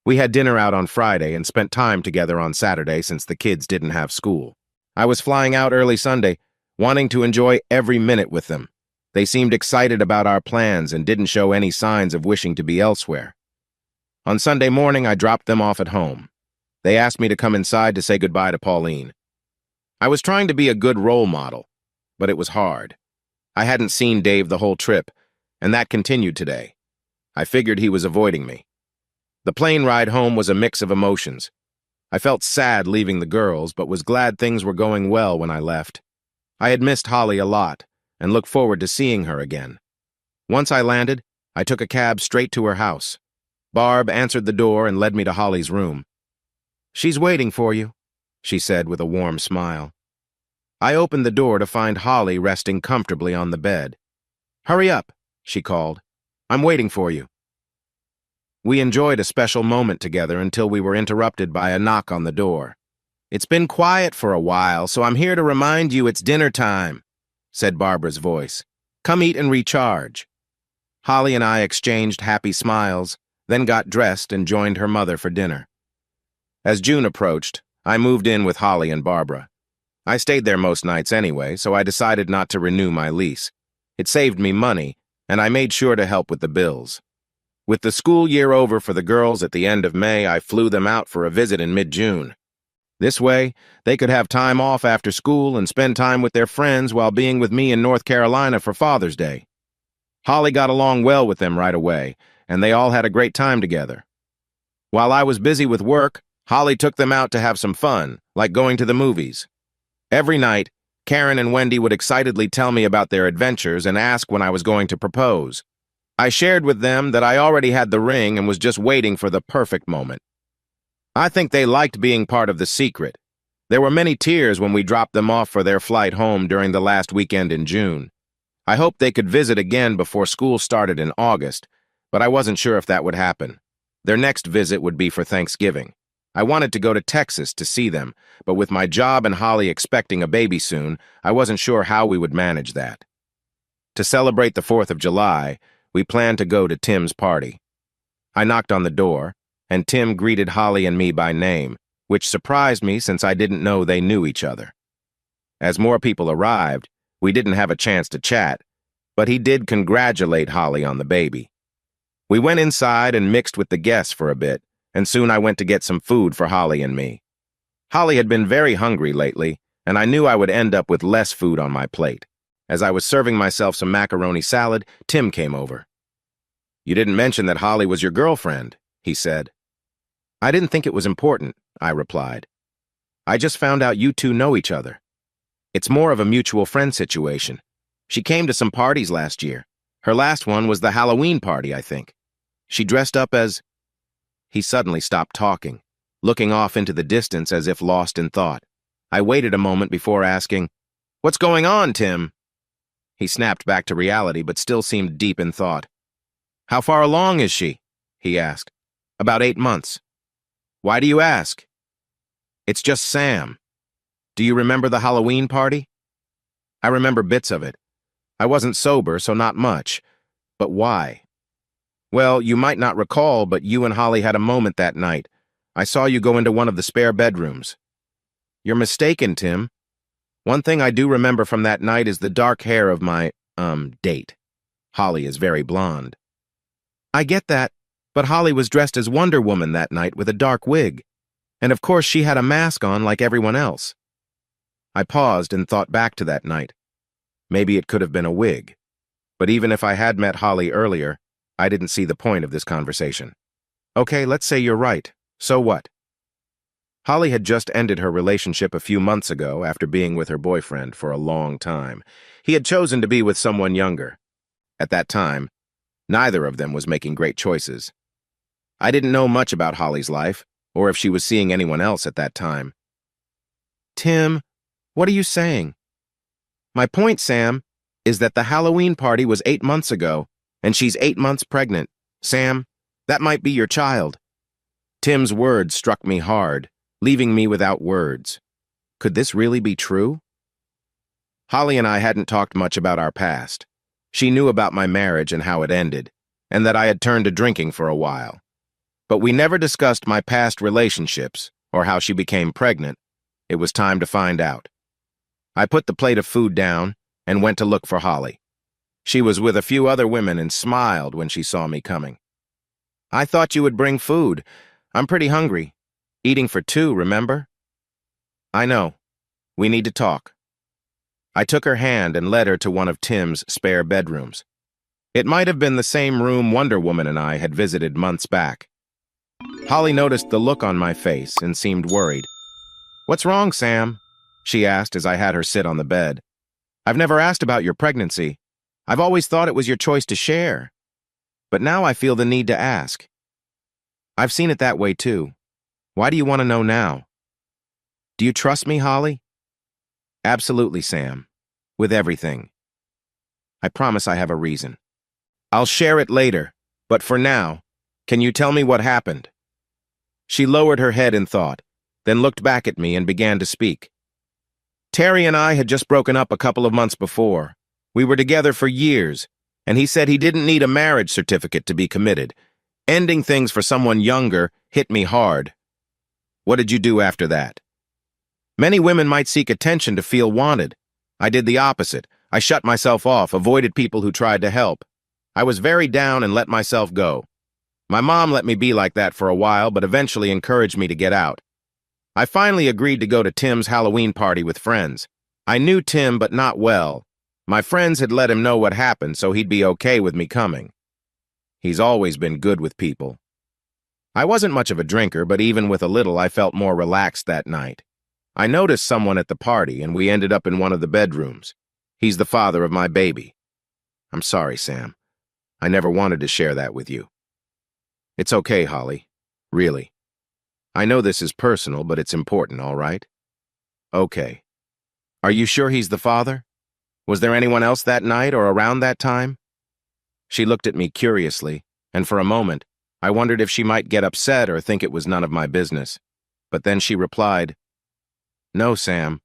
We had dinner out on Friday and spent time together on Saturday since the kids didn't have school. I was flying out early Sunday, wanting to enjoy every minute with them. They seemed excited about our plans and didn't show any signs of wishing to be elsewhere. On Sunday morning, I dropped them off at home. They asked me to come inside to say goodbye to Pauline. I was trying to be a good role model, but it was hard. I hadn't seen Dave the whole trip, and that continued today. I figured he was avoiding me. The plane ride home was a mix of emotions. I felt sad leaving the girls, but was glad things were going well when I left. I had missed Holly a lot, and looked forward to seeing her again. Once I landed, I took a cab straight to her house. Barb answered the door and led me to Holly's room. "She's waiting for you," she said with a warm smile. I opened the door to find Holly resting comfortably on the bed. "Hurry up," she called. "I'm waiting for you." We enjoyed a special moment together until we were interrupted by a knock on the door. "It's been quiet for a while, so I'm here to remind you it's dinner time," said Barbara's voice. "Come eat and recharge." Holly and I exchanged happy smiles, then got dressed and joined her mother for dinner. As June approached, I moved in with Holly and Barbara. I stayed there most nights anyway, so I decided not to renew my lease. It saved me money, and I made sure to help with the bills. With the school year over for the girls at the end of May, I flew them out for a visit in mid-June. This way, they could have time off after school and spend time with their friends while being with me in North Carolina for Father's Day. Holly got along well with them right away, and they all had a great time together. While I was busy with work, Holly took them out to have some fun, like going to the movies. Every night, Karen and Wendy would excitedly tell me about their adventures and ask when I was going to propose. I shared with them that I already had the ring and was just waiting for the perfect moment. I think they liked being part of the secret. There were many tears when we dropped them off for their flight home during the last weekend in June. I hoped they could visit again before school started in August, but I wasn't sure if that would happen. Their next visit would be for Thanksgiving. I wanted to go to Texas to see them, but with my job and Holly expecting a baby soon, I wasn't sure how we would manage that. To celebrate the 4th of July, we planned to go to Tim's party. I knocked on the door, and Tim greeted Holly and me by name, which surprised me since I didn't know they knew each other. As more people arrived, we didn't have a chance to chat, but he did congratulate Holly on the baby. We went inside and mixed with the guests for a bit, and soon I went to get some food for Holly and me. Holly had been very hungry lately, and I knew I would end up with less food on my plate. As I was serving myself some macaroni salad, Tim came over. "You didn't mention that Holly was your girlfriend," he said. "I didn't think it was important," I replied. "I just found out you two know each other. It's more of a mutual friend situation. She came to some parties last year. Her last one was the Halloween party, I think. She dressed up as—" He suddenly stopped talking, looking off into the distance as if lost in thought. I waited a moment before asking, "What's going on, Tim?" He snapped back to reality but still seemed deep in thought. "How far along is she?" he asked. "About 8 months. Why do you ask?" "It's just Sam. Do you remember the Halloween party?" "I remember bits of it. I wasn't sober, so not much. But why?" "Well, you might not recall, but you and Holly had a moment that night. I saw you go into one of the spare bedrooms." "You're mistaken, Tim. One thing I do remember from that night is the dark hair of my, date. Holly is very blonde." "I get that, but Holly was dressed as Wonder Woman that night with a dark wig. And of course she had a mask on like everyone else." I paused and thought back to that night. Maybe it could have been a wig. But even if I had met Holly earlier, I didn't see the point of this conversation. "Okay, let's say you're right. So what?" Holly had just ended her relationship a few months ago after being with her boyfriend for a long time. He had chosen to be with someone younger. At that time, neither of them was making great choices. I didn't know much about Holly's life, or if she was seeing anyone else at that time. "Tim, what are you saying?" "My point, Sam, is that the Halloween party was 8 months ago, and she's 8 months pregnant. Sam, that might be your child." Tim's words struck me hard, leaving me without words. Could this really be true? Holly and I hadn't talked much about our past. She knew about my marriage and how it ended, and that I had turned to drinking for a while. But we never discussed my past relationships or how she became pregnant. It was time to find out. I put the plate of food down and went to look for Holly. She was with a few other women and smiled when she saw me coming. "I thought you would bring food. I'm pretty hungry. Eating for 2, remember?" "I know. We need to talk." I took her hand and led her to one of Tim's spare bedrooms. It might have been the same room Wonder Woman and I had visited months back. Holly noticed the look on my face and seemed worried. "What's wrong, Sam?" she asked as I had her sit on the bed. "I've never asked about your pregnancy. I've always thought it was your choice to share. But now I feel the need to ask." "I've seen it that way too. Why do you want to know now?" "Do you trust me, Holly?" "Absolutely, Sam. With everything. I promise I have a reason. I'll share it later, but for now, can you tell me what happened?" She lowered her head in thought, then looked back at me and began to speak. "Terry and I had just broken up a couple of months before. We were together for years, and he said he didn't need a marriage certificate to be committed. Ending things for someone younger hit me hard." "What did you do after that?" "Many women might seek attention to feel wanted. I did the opposite. I shut myself off, avoided people who tried to help. I was very down and let myself go. My mom let me be like that for a while, but eventually encouraged me to get out. I finally agreed to go to Tim's Halloween party with friends. I knew Tim, but not well. My friends had let him know what happened, so he'd be okay with me coming. He's always been good with people. I wasn't much of a drinker, but even with a little, I felt more relaxed that night. I noticed someone at the party, and we ended up in one of the bedrooms. He's the father of my baby. I'm sorry, Sam. I never wanted to share that with you." "It's okay, Holly. Really. I know this is personal, but it's important, all right?" Okay. Are you sure he's the father? Was there anyone else that night or around that time? She looked at me curiously, and for a moment, I wondered if she might get upset or think it was none of my business. But then she replied, "No, Sam,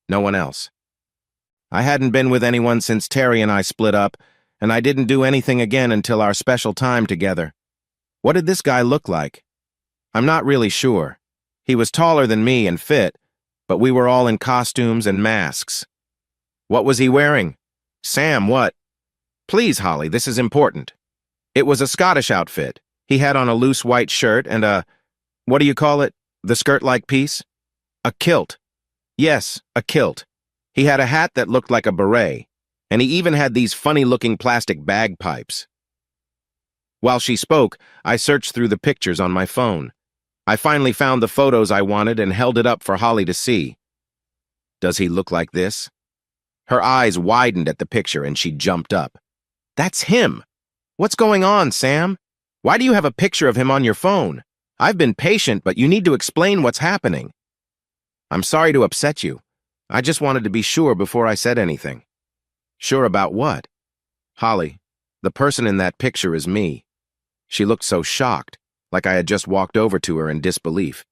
no one else. I hadn't been with anyone since Terry and I split up, and I didn't do anything again until our special time together. What did this guy look like? I'm not really sure. He was taller than me and fit, but we were all in costumes and masks. What was he wearing? Sam, what? Please, Holly, this is important. It was a Scottish outfit. He had on a loose white shirt and what do you call it? The skirt-like piece? A kilt. Yes, a kilt. He had a hat that looked like a beret, and he even had these funny-looking plastic bagpipes." While she spoke, I searched through the pictures on my phone. I finally found the photos I wanted and held it up for Holly to see. "Does he look like this?" Her eyes widened at the picture and she jumped up. "That's him! What's going on, Sam? Why do you have a picture of him on your phone? I've been patient, but you need to explain what's happening." "I'm sorry to upset you. I just wanted to be sure before I said anything." "Sure about what?" "Holly, the person in that picture is me." She looked so shocked, like I had just walked over to her in disbelief.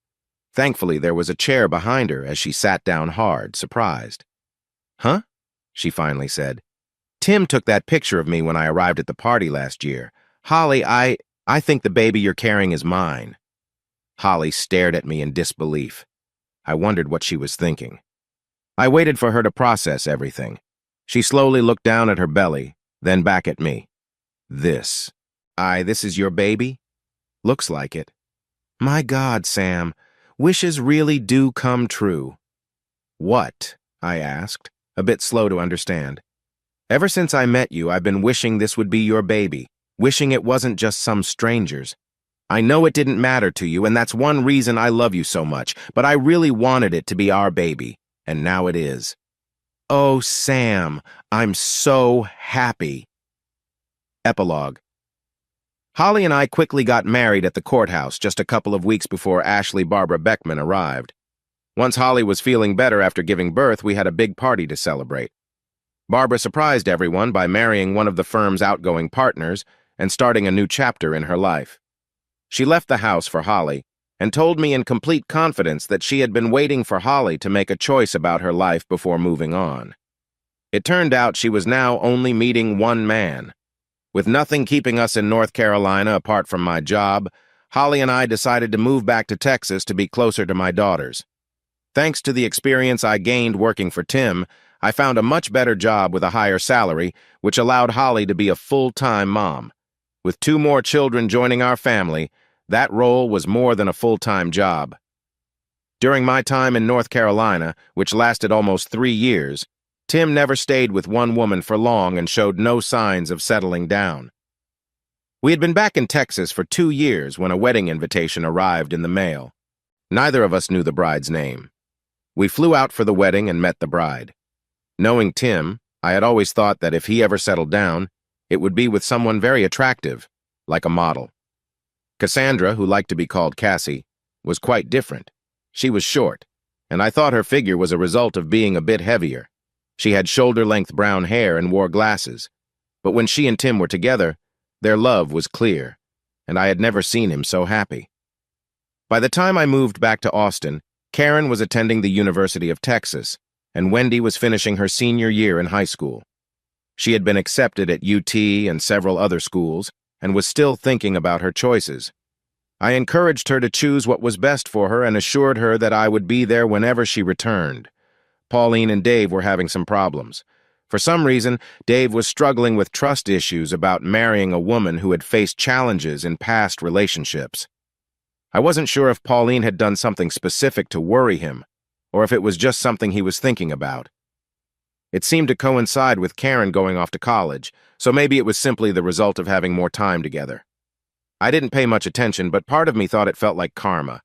Thankfully, there was a chair behind her as she sat down hard, surprised. "Huh?" she finally said. "Tim took that picture of me when I arrived at the party last year. Holly, I think the baby you're carrying is mine." Holly stared at me in disbelief. I wondered what she was thinking. I waited for her to process everything. She slowly looked down at her belly, then back at me. "This is your baby? Looks like it. My God, Sam, wishes really do come true." "What?" I asked, a bit slow to understand. "Ever since I met you, I've been wishing this would be your baby, wishing it wasn't just some stranger's. I know it didn't matter to you, and that's one reason I love you so much, but I really wanted it to be our baby, and now it is. Oh, Sam, I'm so happy." Epilogue. Holly and I quickly got married at the courthouse just a couple of weeks before Ashley Barbara Beckman arrived. Once Holly was feeling better after giving birth, we had a big party to celebrate. Barbara surprised everyone by marrying one of the firm's outgoing partners and starting a new chapter in her life. She left the house for Holly and told me in complete confidence that she had been waiting for Holly to make a choice about her life before moving on. It turned out she was now only meeting one man. With nothing keeping us in North Carolina apart from my job, Holly and I decided to move back to Texas to be closer to my daughters. Thanks to the experience I gained working for Tim, I found a much better job with a higher salary, which allowed Holly to be a full-time mom. With 2 more children joining our family, that role was more than a full-time job. During my time in North Carolina, which lasted almost 3 years, Tim never stayed with one woman for long and showed no signs of settling down. We had been back in Texas for 2 years when a wedding invitation arrived in the mail. Neither of us knew the bride's name. We flew out for the wedding and met the bride. Knowing Tim, I had always thought that if he ever settled down, it would be with someone very attractive, like a model. Cassandra, who liked to be called Cassie, was quite different. She was short, and I thought her figure was a result of being a bit heavier. She had shoulder-length brown hair and wore glasses. But when she and Tim were together, their love was clear, and I had never seen him so happy. By the time I moved back to Austin, Karen was attending the University of Texas, and Wendy was finishing her senior year in high school. She had been accepted at UT and several other schools, and was still thinking about her choices. I encouraged her to choose what was best for her and assured her that I would be there whenever she returned. Pauline and Dave were having some problems. For some reason, Dave was struggling with trust issues about marrying a woman who had faced challenges in past relationships. I wasn't sure if Pauline had done something specific to worry him, or if it was just something he was thinking about. It seemed to coincide with Karen going off to college, so maybe it was simply the result of having more time together. I didn't pay much attention, but part of me thought it felt like karma.